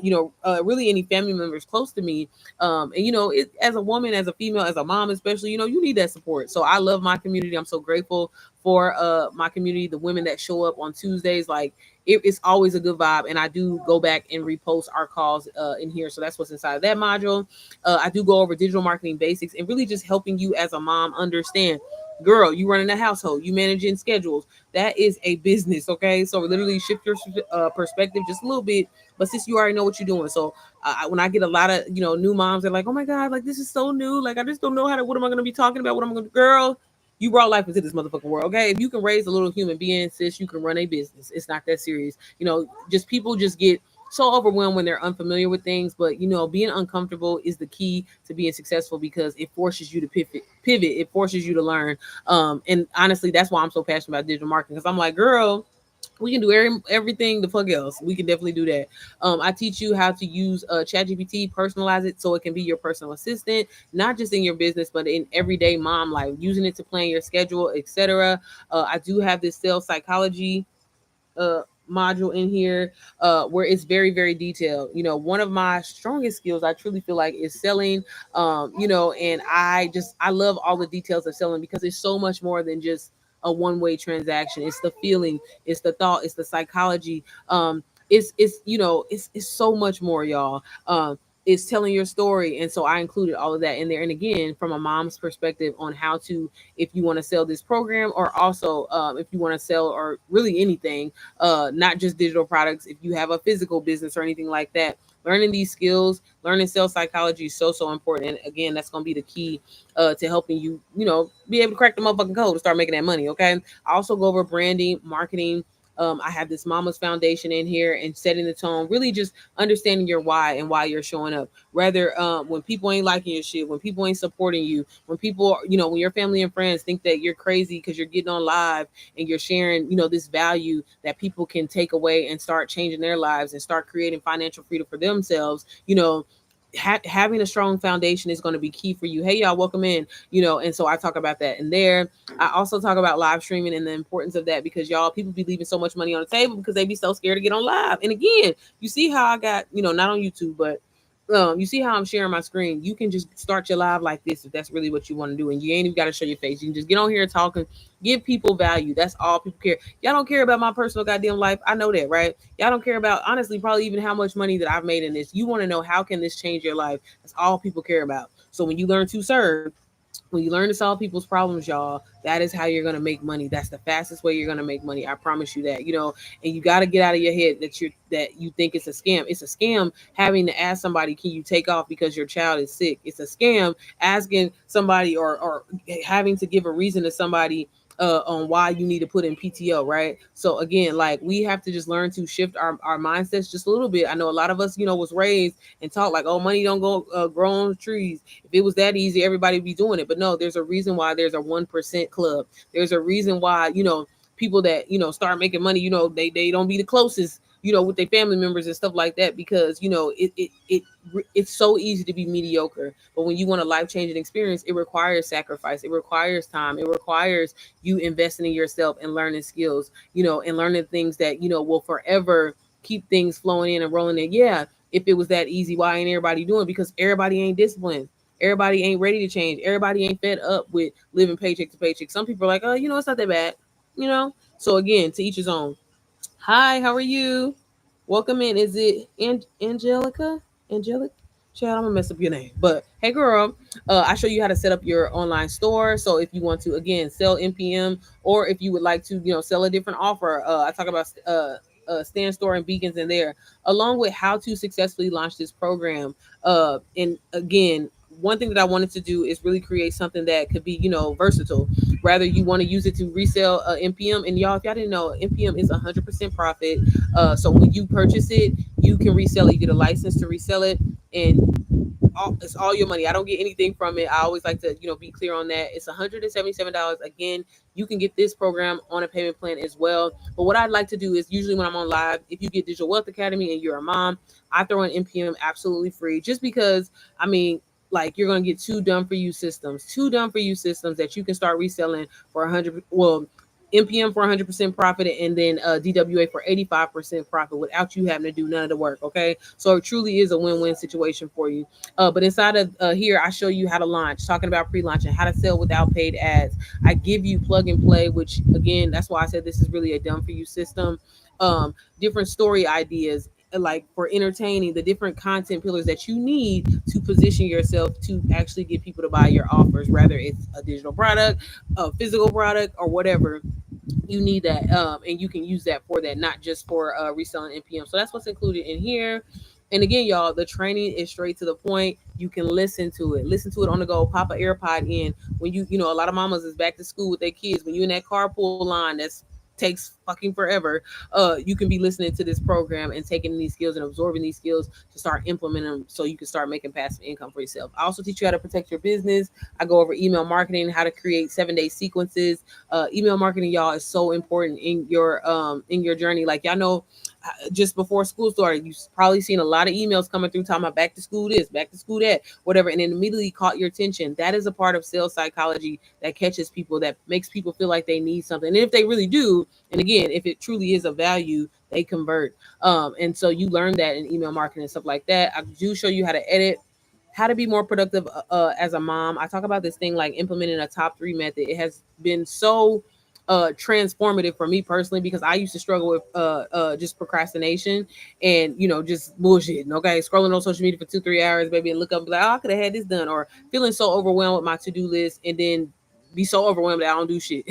really any family members close to me, and as a woman, as a female, as a mom especially, you need that support. So I love my community. I'm so grateful for my community, the women that show up on Tuesdays. Like it's always a good vibe, and I do go back and repost our calls in here. So that's what's inside of that module. I do go over digital marketing basics and really just helping you as a mom understand, girl, you running a household, you managing schedules, that is a business. Okay, so literally shift your perspective just a little bit, but since you already know what you're doing. So when I get a lot of new moms, they're like, oh my god, like this is so new, like I just don't know what am I going to be talking about, what am I going to, girl, You brought life into this motherfucking world, okay? If you can raise a little human being, sis, you can run a business. It's not that serious. Just people just get so overwhelmed when they're unfamiliar with things, but being uncomfortable is the key to being successful because it forces you to pivot. It forces you to learn. And honestly, that's why I'm so passionate about digital marketing, because I'm like, girl, we can do everything the fuck else. We can definitely do that. I teach you how to use ChatGPT, personalize it so it can be your personal assistant, not just in your business, but in everyday mom life, using it to plan your schedule, etc. I do have this sales psychology module in here where it's very, very detailed. One of my strongest skills, I truly feel like, is selling. And I love all the details of selling because it's so much more than just a one-way transaction. It's the feeling, it's the thought, it's the psychology. It's so much more, y'all. It's telling your story, and so I included all of that in there. And again, from a mom's perspective on how to, if you want to sell this program, or also if you want to sell or really anything, not just digital products. If you have a physical business or anything like that, learning these skills, learning sales psychology is so important. And again, that's going to be the key to helping you, be able to crack the motherfucking code to start making that money. Okay. I also go over branding, marketing. I have this Mama's Foundation in here, and setting the tone, really just understanding your why and why you're showing up. Rather, when people ain't liking your shit, when people ain't supporting you, when people, when your family and friends think that you're crazy because you're getting on live and you're sharing, this value that people can take away and start changing their lives and start creating financial freedom for themselves, having a strong foundation is going to be key for you. Hey, y'all, welcome in. And so I talk about that in there. I also talk about live streaming and the importance of that, because y'all, people be leaving so much money on the table because they be so scared to get on live. And again, you see how I got, not on YouTube, but you see how I'm sharing my screen. You can just start your live like this if that's really what you want to do, and you ain't even got to show your face. You can just get on here talking, give people value. That's all people care. Y'all don't care about my personal goddamn life. I know that, right? Y'all don't care about, honestly, probably even how much money that I've made in this. You want to know, how can this change your life? That's all people care about. So when you learn to serve, when you learn to solve people's problems, y'all, that is how you're going to make money. That's the fastest way you're going to make money. I promise you that. And you got to get out of your head that you think it's a scam. It's a scam having to ask somebody, can you take off because your child is sick? It's a scam asking somebody, or having to give a reason to somebody on why you need to put in PTO, right? So again, like, we have to just learn to shift our mindsets just a little bit. I know a lot of us, was raised and taught like, oh, money don't go grow on trees. If it was that easy, everybody would be doing it. But no, there's a reason why there's a 1% club. There's a reason why, people that, start making money, they don't be the closest, with their family members and stuff like that, because, it's so easy to be mediocre. But when you want a life-changing experience, it requires sacrifice. It requires time. It requires you investing in yourself and learning skills, and learning things that, will forever keep things flowing in and rolling in. Yeah. If it was that easy, why ain't everybody doing it? Because everybody ain't disciplined. Everybody ain't ready to change. Everybody ain't fed up with living paycheck to paycheck. Some people are like, oh, it's not that bad, So again, to each his own. Hi, how are you? Welcome in. Is it Angelica? Angelic? Chad, I'm gonna mess up your name. But hey, girl, I show you how to set up your online store. So if you want to, again, sell NPM, or if you would like to, sell a different offer, I talk about stand store and beacons in there, along with how to successfully launch this program. And again, one thing that I wanted to do is really create something that could be, versatile. Rather, you want to use it to resell NPM. And y'all, if y'all didn't know, NPM is 100% profit. So when you purchase it, you can resell it. You get a license to resell it, and it's all your money. I don't get anything from it. I always like to, be clear on that. It's $177. Again, you can get this program on a payment plan as well. But what I'd like to do is, usually when I'm on live, if you get Digital Wealth Academy and you're a mom, I throw in NPM absolutely free, just because, like, you're going to get two done for you systems that you can start reselling for 100. Well, NPM for 100% profit, and then DWA for 85% profit, without you having to do none of the work. Okay, so it truly is a win-win situation for you. But inside of here, I show you how to launch, talking about pre-launch and how to sell without paid ads. I give you plug and play, which again, that's why I said this is really a done for you system. Different story ideas, like for entertaining, the different content pillars that you need to position yourself to actually get people to buy your offers, whether it's a digital product, a physical product, or whatever. You need that, and you can use that for that, not just for reselling NPM. So that's what's included in here. And again, y'all, the training is straight to the point. You can listen to it on the go, pop an AirPod in. When a lot of mamas is back to school with their kids. When you're in that carpool line that's takes fucking forever, you can be listening to this program and taking these skills and absorbing these skills to start implementing them so you can start making passive income for yourself. I also teach you how to protect your business. I go over email marketing, how to create 7-day sequences. Email marketing, y'all, is so important in your journey. Like, y'all know, just before school started, you've probably seen a lot of emails coming through talking about back to school this, back to school that, whatever, and it immediately caught your attention. That is a part of sales psychology that catches people, that makes people feel like they need something. And if they really do, and again, if it truly is a value, they convert. And so you learn that in email marketing and stuff like that. I do show you how to edit, how to be more productive as a mom. I talk about this thing like implementing a top 3 method. It has been so transformative for me personally, because I used to struggle with just procrastination and just bullshit. Okay, scrolling on social media for 2-3 hours, baby, and look up and be like, oh, I could have had this done, or feeling so overwhelmed with my to-do list, and then be so overwhelmed that I don't do shit.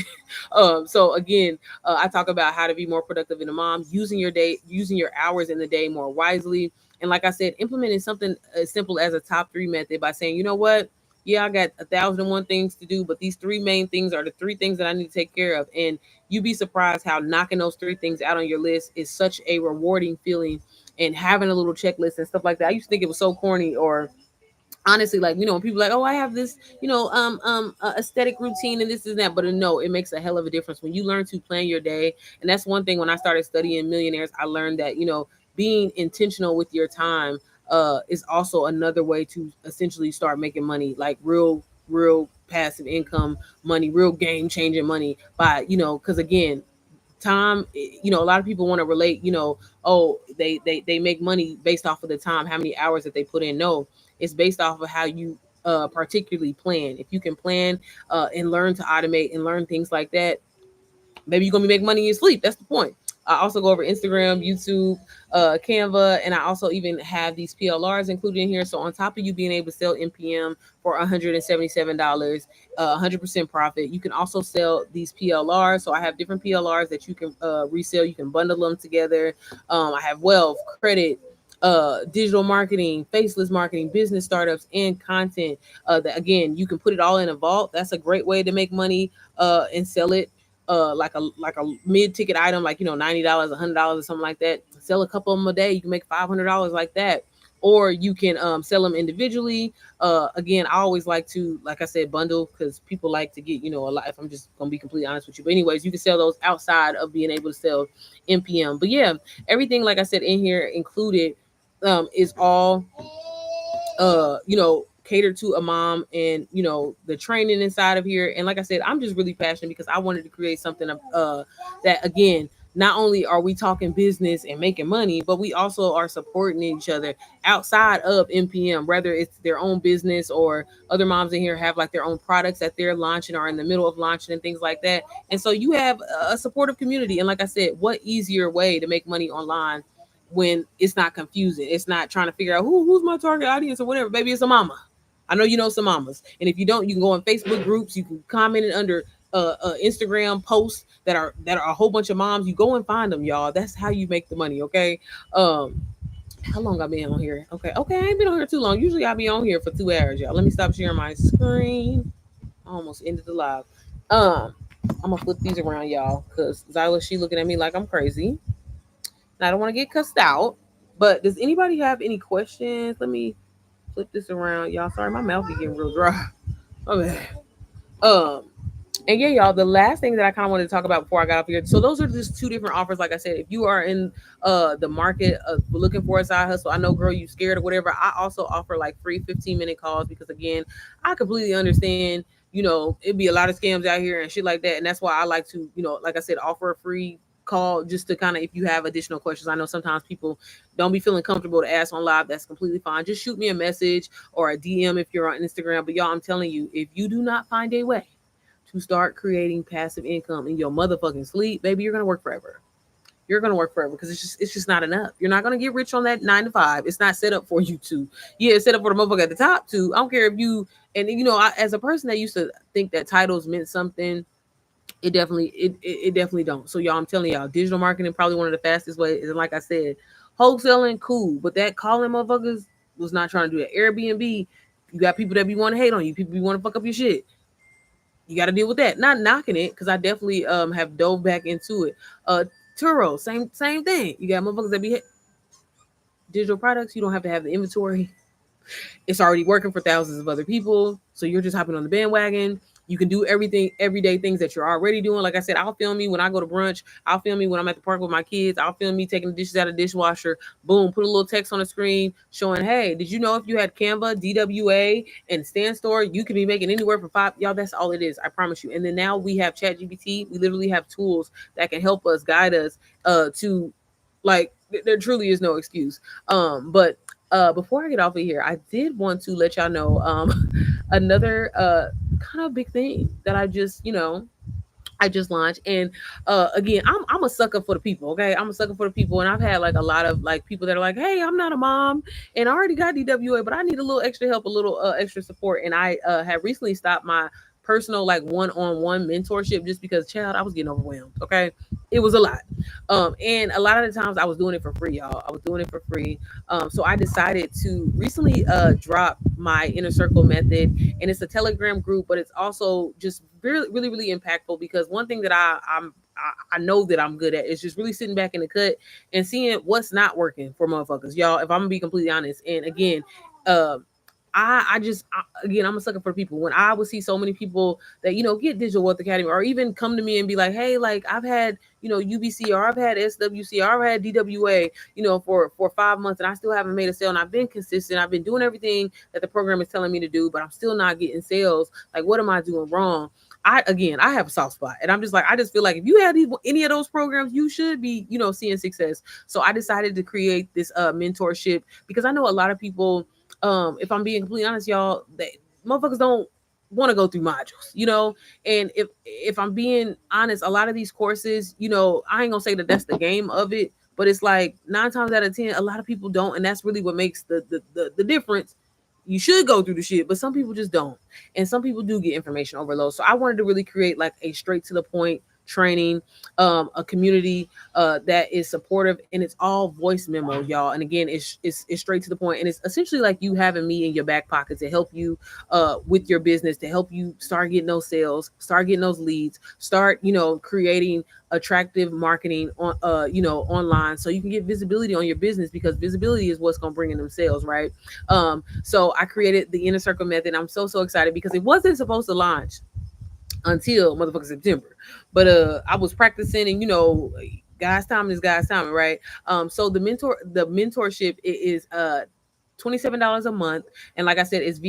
So again, I talk about how to be more productive in a mom, using your hours in the day more wisely. And like I said, implementing something as simple as a top 3 method by saying, you know what? Yeah, I got 1,001 things to do, but these 3 main things are the 3 things that I need to take care of. And you'd be surprised how knocking those 3 things out on your list is such a rewarding feeling, and having a little checklist and stuff like that. I used to think it was so corny, or honestly, like, when people like, oh, I have this aesthetic routine and this and that, but no, it makes a hell of a difference when you learn to plan your day. And that's one thing, when I started studying millionaires, I learned that being intentional with your time is also another way to essentially start making money, like real passive income money, real game changing money, by because again, time, a lot of people want to relate, oh, they make money based off of the time, how many hours that they put in. No, it's based off of how you particularly plan. If you can plan and learn to automate and learn things like that, maybe you're gonna be making money in your sleep. That's the point. I also go over Instagram, YouTube, Canva, and I also even have these PLRs included in here. So on top of you being able to sell NPM for $177, 100% profit, you can also sell these PLRs. So I have different PLRs that you can resell. You can bundle them together. I have wealth, credit, digital marketing, faceless marketing, business startups, and content. That again, you can put it all in a vault. That's a great way to make money and sell it like a mid-ticket item, like $90, $100 or something like that. Sell a couple of them a day, you can make $500 like that. Or you can sell them individually. Again, I always like to, like I said, bundle, because people like to get a lot. If I'm just gonna be completely honest with you, but anyways, you can sell those outside of being able to sell NPM. But yeah, everything, like I said, in here included is all cater to a mom, and the training inside of here. And like I said, I'm just really passionate because I wanted to create something that, again, not only are we talking business and making money, but we also are supporting each other outside of NPM, whether it's their own business or other moms in here have like their own products that they're launching or in the middle of launching and things like that. And so you have a supportive community. And like I said, what easier way to make money online when it's not confusing? It's not trying to figure out who's my target audience or whatever. Maybe it's a mama. I know you know some mamas, and if you don't, you can go on Facebook groups. You can comment it under Instagram posts that are a whole bunch of moms. You go and find them, y'all. That's how you make the money. Okay. How long I been on here? Okay, I ain't been on here too long. Usually I be on here for 2 hours, y'all. Let me stop sharing my screen. I almost ended the live. I'm gonna flip these around, y'all, because Zyla, she looking at me like I'm crazy. And I don't want to get cussed out. But does anybody have any questions? Let me flip this around, y'all. Sorry, my mouth is getting real dry. Okay. Um, and yeah, y'all, the last thing that I kind of wanted to talk about before I got up here. So those are just 2 different offers. Like I said, if you are in the market of looking for a side hustle, I know, girl, you scared or whatever. I also offer like free 15-minute calls, because again, I completely understand, it'd be a lot of scams out here and shit like that. And that's why I like to, like I said, offer a free call just to kind of, if you have additional questions. I know sometimes people don't be feeling comfortable to ask on live. That's completely fine. Just shoot me a message or a DM if you're on Instagram. But y'all, I'm telling you, if you do not find a way to start creating passive income in your motherfucking sleep, baby, you're gonna work forever. You're gonna work forever, because it's just not enough. You're not gonna get rich on that 9 to 5. It's not set up for you to. Yeah, it's set up for the motherfucker at the top too. I don't care if you, and as a person that used to think that titles meant something, it definitely don't. So y'all, I'm telling y'all, digital marketing probably one of the fastest ways. And like I said, Wholesaling, cool, but that calling motherfuckers was not trying to do that. Airbnb, you got people that be want to hate on you, people be want to fuck up your shit. You got to deal with that. Not knocking it, because I definitely have dove back into it. Turo, same thing. You got motherfuckers that be digital products. You don't have to have the inventory. It's already working for thousands of other people. So you're just hopping on the bandwagon. You can do everything, everyday things that you're already doing. Like I said, I'll film me when I go to brunch. I'll film me when I'm at the park with my kids. I'll film me taking the dishes out of the dishwasher. Boom, put a little text on the screen showing, hey, did you know if you had Canva, DWA, and Stand Store, you could be making anywhere from five. Y'all, that's all it is. I promise you. And then now we have ChatGPT. We literally have tools that can help us, guide us to like, there truly is no excuse. But before I get off of here, I did want to let y'all know another kind of big thing that I just launched. And again, I'm a sucker for the people. Okay, I'm a sucker for the people, and I've had like a lot of like people that are like, hey, I'm not a mom, and I already got DWA, but I need a little extra help, a little extra support. And I have recently stopped my personal like one-on-one mentorship just because, child, I was getting overwhelmed. Okay, it was a lot. And a lot of the times I was doing it for free, y'all. I was doing it for free. So I decided to recently drop my inner circle method, and it's a Telegram group, but it's also just really, really, really impactful because one thing that I know that I'm good at is just really sitting back in the cut and seeing what's not working for motherfuckers, y'all. If I'm gonna be completely honest, and again, uh, again, I'm a sucker for people. When I would see so many people that get Digital Wealth Academy, or even come to me and be like, hey, like I've had UBC, or I've had SWC, or I've had DWA, for 5 months, and I still haven't made a sale, and I've been consistent, I've been doing everything that the program is telling me to do, but I'm still not getting sales. Like, what am I doing wrong? I have a soft spot, and I'm just like, I just feel like if you had any of those programs, you should be seeing success. So I decided to create this mentorship because I know a lot of people, if I'm being completely honest, y'all, they motherfuckers don't want to go through modules, and if I'm being honest, a lot of these courses, I ain't gonna say that that's the game of it, but it's like 9 times out of 10, a lot of people don't, and that's really what makes the difference. You should go through the shit, but some people just don't, and some people do get information overload. So I wanted to really create like a straight to the point training, a community that is supportive, and it's all voice memo, y'all. And again, it's straight to the point, and it's essentially like you having me in your back pocket to help you with your business, to help you start getting those sales, start getting those leads, start creating attractive marketing on online, so you can get visibility on your business, because visibility is what's going to bring in them sales, right? So I created the inner circle method. I'm so excited because it wasn't supposed to launch until motherfucking September. But I was practicing, and God's timing is God's timing, right? So the mentorship is $27 a month, and like I said, it's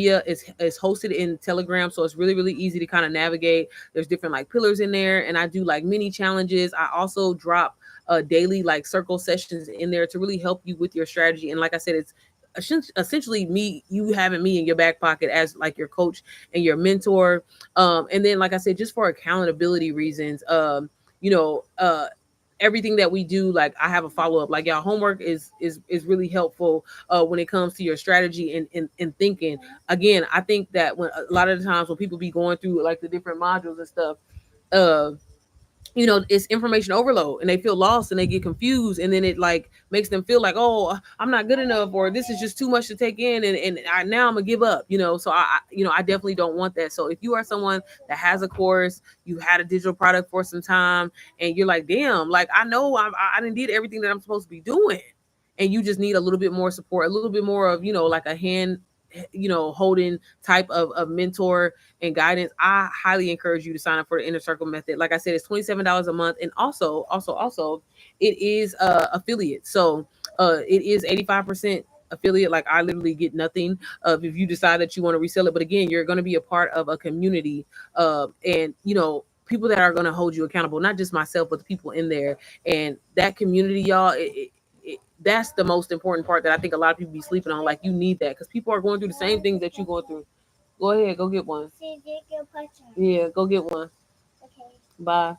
hosted in Telegram, so it's really, really easy to kind of navigate. There's different like pillars in there, and I do like mini challenges. I also drop daily like circle sessions in there to really help you with your strategy. And like I said, it's essentially you having me in your back pocket as like your coach and your mentor. And then, like I said, just for accountability reasons, you know everything that we do, like I have a follow-up. Like, y'all, homework is really helpful when it comes to your strategy and thinking. Again, I think that when a lot of the times when people be going through like the different modules and stuff, uh it's information overload, and they feel lost and they get confused, and then it like makes them feel like, oh, I'm not good enough, or this is just too much to take in, and now I'm gonna give up. So I definitely don't want that. So if you are someone that has a course, you had a digital product for some time, and you're like, damn, like I know I didn't did everything that I'm supposed to be doing, and you just need a little bit more support, a little bit more of like a hand holding type of mentor and guidance, I highly encourage you to sign up for the inner circle method. Like I said, it's $27 a month, and also it is affiliate. So it is 85% affiliate. Like, I literally get nothing if you decide that you want to resell it. But again, you're going to be a part of a community, and people that are going to hold you accountable, not just myself, but the people in there. And that community, y'all, that's the most important part that I think a lot of people be sleeping on. Like, you need that, because people are going through the same things that you're going through. Go ahead, go get one. Yeah, go get one. Okay. Bye.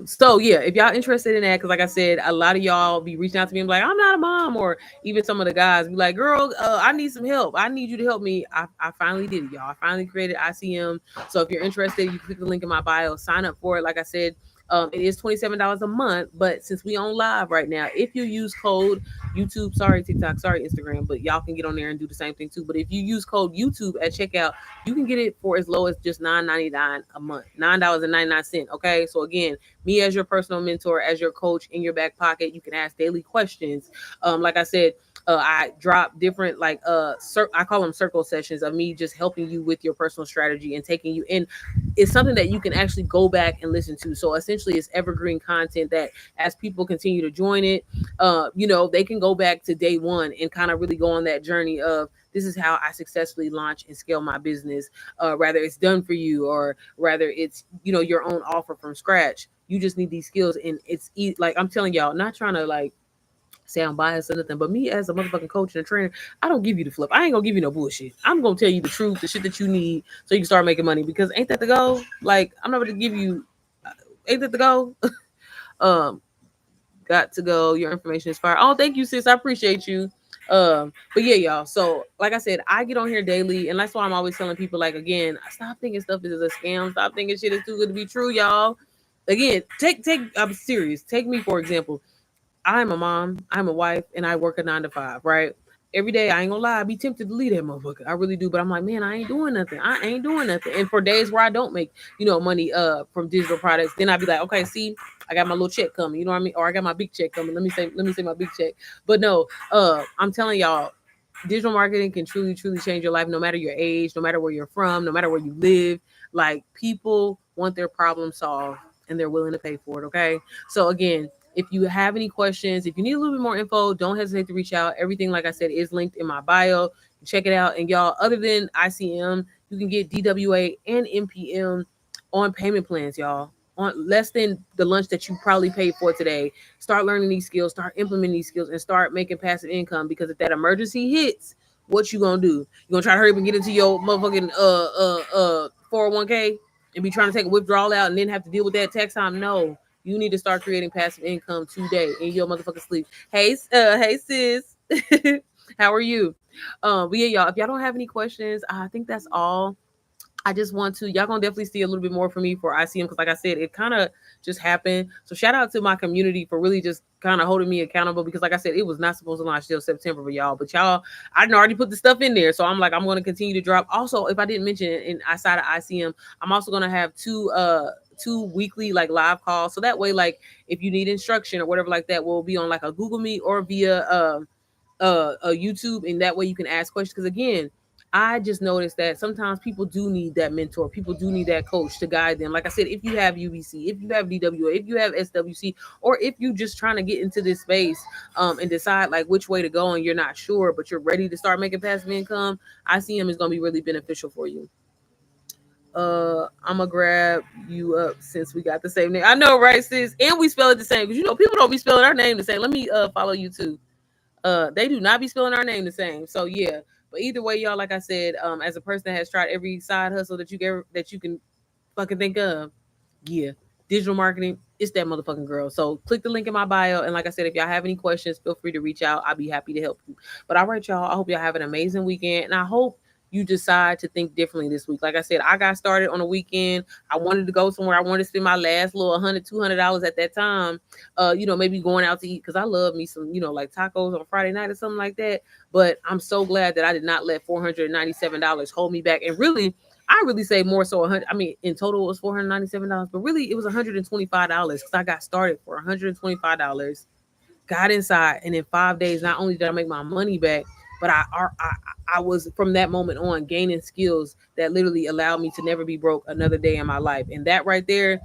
So yeah, if y'all interested in that, because like I said, a lot of y'all be reaching out to me and be like, I'm not a mom, or even some of the guys be like, girl, I need some help. I need you to help me. I finally did it, y'all. I finally created ICM. So if you're interested, you click the link in my bio, sign up for it. Like I said, It is $27 a month, but since we on live right now, if you use code YouTube, sorry TikTok, sorry Instagram, but y'all can get on there and do the same thing too. But if you use code YouTube at checkout, you can get it for as low as just $9.99 a month, $9.99. Okay, so again, me as your personal mentor, as your coach in your back pocket, you can ask daily questions. Like I said, I drop different I call them circle sessions of me just helping you with your personal strategy and taking you in. It's something that you can actually go back and listen to. So essentially, it's evergreen content that as people continue to join it, they can go back to day one and kind of really go on that journey of this is how I successfully launch and scale my business. Rather it's done for you or rather it's your own offer from scratch. You just need these skills, and like I'm telling y'all, not trying to like say I'm biased or nothing, but me as a motherfucking coach and a trainer, I don't give you the flip. I ain't gonna give you no bullshit. I'm gonna tell you the truth, the shit that you need, so you can start making money. Because ain't that the goal? Like I'm not gonna give you. Ain't that the goal? um, got to go. Your information is fire. Oh, thank you, sis. I appreciate you. But yeah, y'all. So like I said, I get on here daily, and that's why I'm always telling people, like, again, stop thinking stuff is a scam. Stop thinking shit is too good to be true, y'all. Again, take. I'm serious. Take me for example. I'm a mom, I'm a wife, and I work a 9 to 5, right? Every day, I ain't gonna lie, I be tempted to leave that motherfucker. I really do, but I'm like, man, I ain't doing nothing. I ain't doing nothing. And for days where I don't make, money from digital products, then I'd be like, okay, see, I got my little check coming, you know what I mean? Or I got my big check coming. Let me say my big check. But no, I'm telling y'all, digital marketing can truly, truly change your life, no matter your age, no matter where you're from, no matter where you live. Like people want their problem solved and they're willing to pay for it. Okay. So again, if you have any questions, if you need a little bit more info, don't hesitate to reach out. Everything, like I said, is linked in my bio. Check it out. And y'all, other than ICM, you can get DWA and MPM on payment plans, y'all. On less than the lunch that you probably paid for today. Start learning these skills, start implementing these skills, and start making passive income. Because if that emergency hits, what you gonna do? You gonna try to hurry up and get into your motherfucking 401k and be trying to take a withdrawal out and then have to deal with that tax time? No, you need to start creating passive income today in your motherfucking sleep. Hey sis, how are you? But yeah, y'all, if y'all don't have any questions, I think that's all. I just want to, y'all gonna definitely see a little bit more from me for ICM because, like I said, it kind of just happened. So shout out to my community for really just kind of holding me accountable because, like I said, it was not supposed to launch till September for y'all, but y'all, I didn't already put the stuff in there, so I'm like, I'm going to continue to drop. Also, if I didn't mention it, in outside of ICM, I'm also gonna have two weekly like live calls, so that way, like if you need instruction or whatever like that, we'll be on like a Google Meet or via a YouTube, and that way you can ask questions. Because again, I just noticed that sometimes people do need that mentor. People do need that coach to guide them. Like I said, if you have UBC, if you have DWA, if you have SWC, or if you just trying to get into this space and decide like which way to go and you're not sure, but you're ready to start making passive income, ICM is going to be really beneficial for you. I'm gonna grab you up since we got the same name. I know, right, sis? And we spell it the same because people don't be spelling our name the same. Let me follow you too. They do not be spelling our name the same. So yeah. But either way, y'all, like I said, as a person that has tried every side hustle that you can fucking think of, yeah, digital marketing, it's that motherfucking girl. So click the link in my bio. And like I said, if y'all have any questions, feel free to reach out. I'll be happy to help you. But all right, y'all, I hope y'all have an amazing weekend. And I hope you decide to think differently this week. Like I said, I got started on a weekend. I wanted to go somewhere. I wanted to spend my last little $100-$200 at that time. Maybe going out to eat because I love me some, like tacos on Friday night or something like that. But I'm so glad that I did not let $497 hold me back. And really, I really saved more so 100. I mean, in total it was $497, but really it was $125 because I got started for $125. Got inside, and in 5 days, not only did I make my money back, but I was from that moment on gaining skills that literally allowed me to never be broke another day in my life. And that right there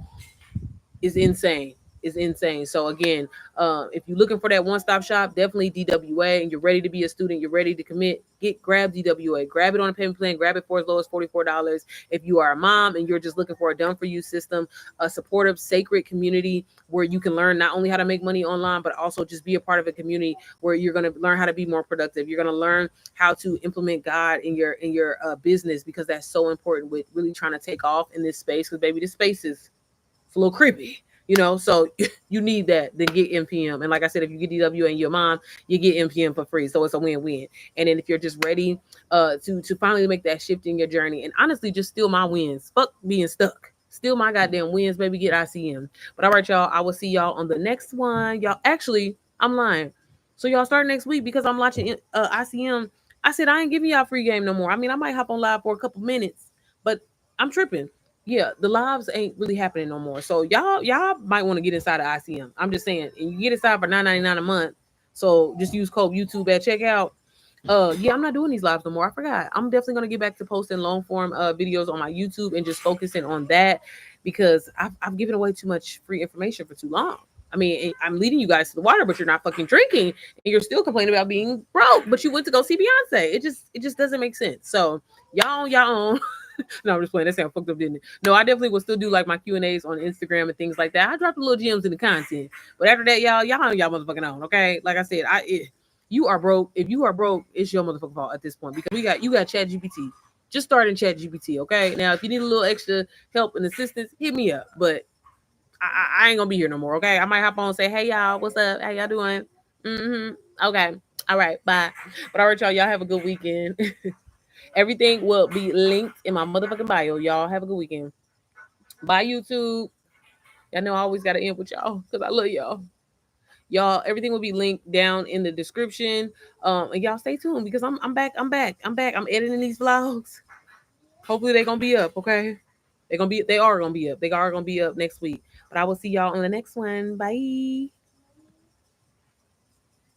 is insane. Is insane. So again, if you're looking for that one-stop shop, definitely DWA, and you're ready to be a student, you're ready to commit, grab DWA, grab it on a payment plan, grab it for as low as $44. If you are a mom and you're just looking for a done-for-you system, a supportive, sacred community where you can learn not only how to make money online, but also just be a part of a community where you're going to learn how to be more productive. You're going to learn how to implement God in your business, because that's so important with really trying to take off in this space. Because baby, this space is a little creepy. So you need that, then get MPM. And like I said, if you get DW and your mom, you get MPM for free. So it's a win-win. And then if you're just ready to finally make that shift in your journey, and honestly, just steal my wins. Fuck being stuck. Still my goddamn wins, baby. Get ICM. But all right, y'all. I will see y'all on the next one. Y'all, actually, I'm lying. So y'all start next week because I'm watching ICM. I said I ain't giving y'all free game no more. I mean, I might hop on live for a couple minutes, but I'm tripping. Yeah, the lives ain't really happening no more. So y'all might want to get inside of ICM. I'm just saying, and you get inside for $9.99 a month. So just use code YouTube at checkout. Yeah, I'm not doing these lives no more. I forgot. I'm definitely gonna get back to posting long form videos on my YouTube and just focusing on that because I've given away too much free information for too long. I mean, I'm leading you guys to the water, but you're not fucking drinking, and you're still complaining about being broke. But you went to go see Beyonce. It just doesn't make sense. So y'all on y'all own. No, I'm just playing. That sound fucked up, didn't it? No, I definitely will still do like my Q&As on Instagram and things like that. I drop the little gems in the content, but after that, y'all on y'all motherfucking own. Okay, like I said, you are broke. If you are broke, it's your motherfucking fault at this point because you got Chat GPT. Just start in Chat GPT, okay? Now, if you need a little extra help and assistance, hit me up. But I ain't gonna be here no more, okay? I might hop on and say, hey y'all, what's up? How y'all doing? Okay. All right, bye. But all right, y'all have a good weekend. Everything will be linked in my motherfucking bio. Y'all have a good weekend. Bye, YouTube. Y'all know I always gotta end with y'all because I love y'all. Y'all, everything will be linked down in the description. And y'all stay tuned because I'm back. I'm editing these vlogs. Hopefully they're gonna be up, okay? They are gonna be up. They are gonna be up next week. But I will see y'all on the next one. Bye.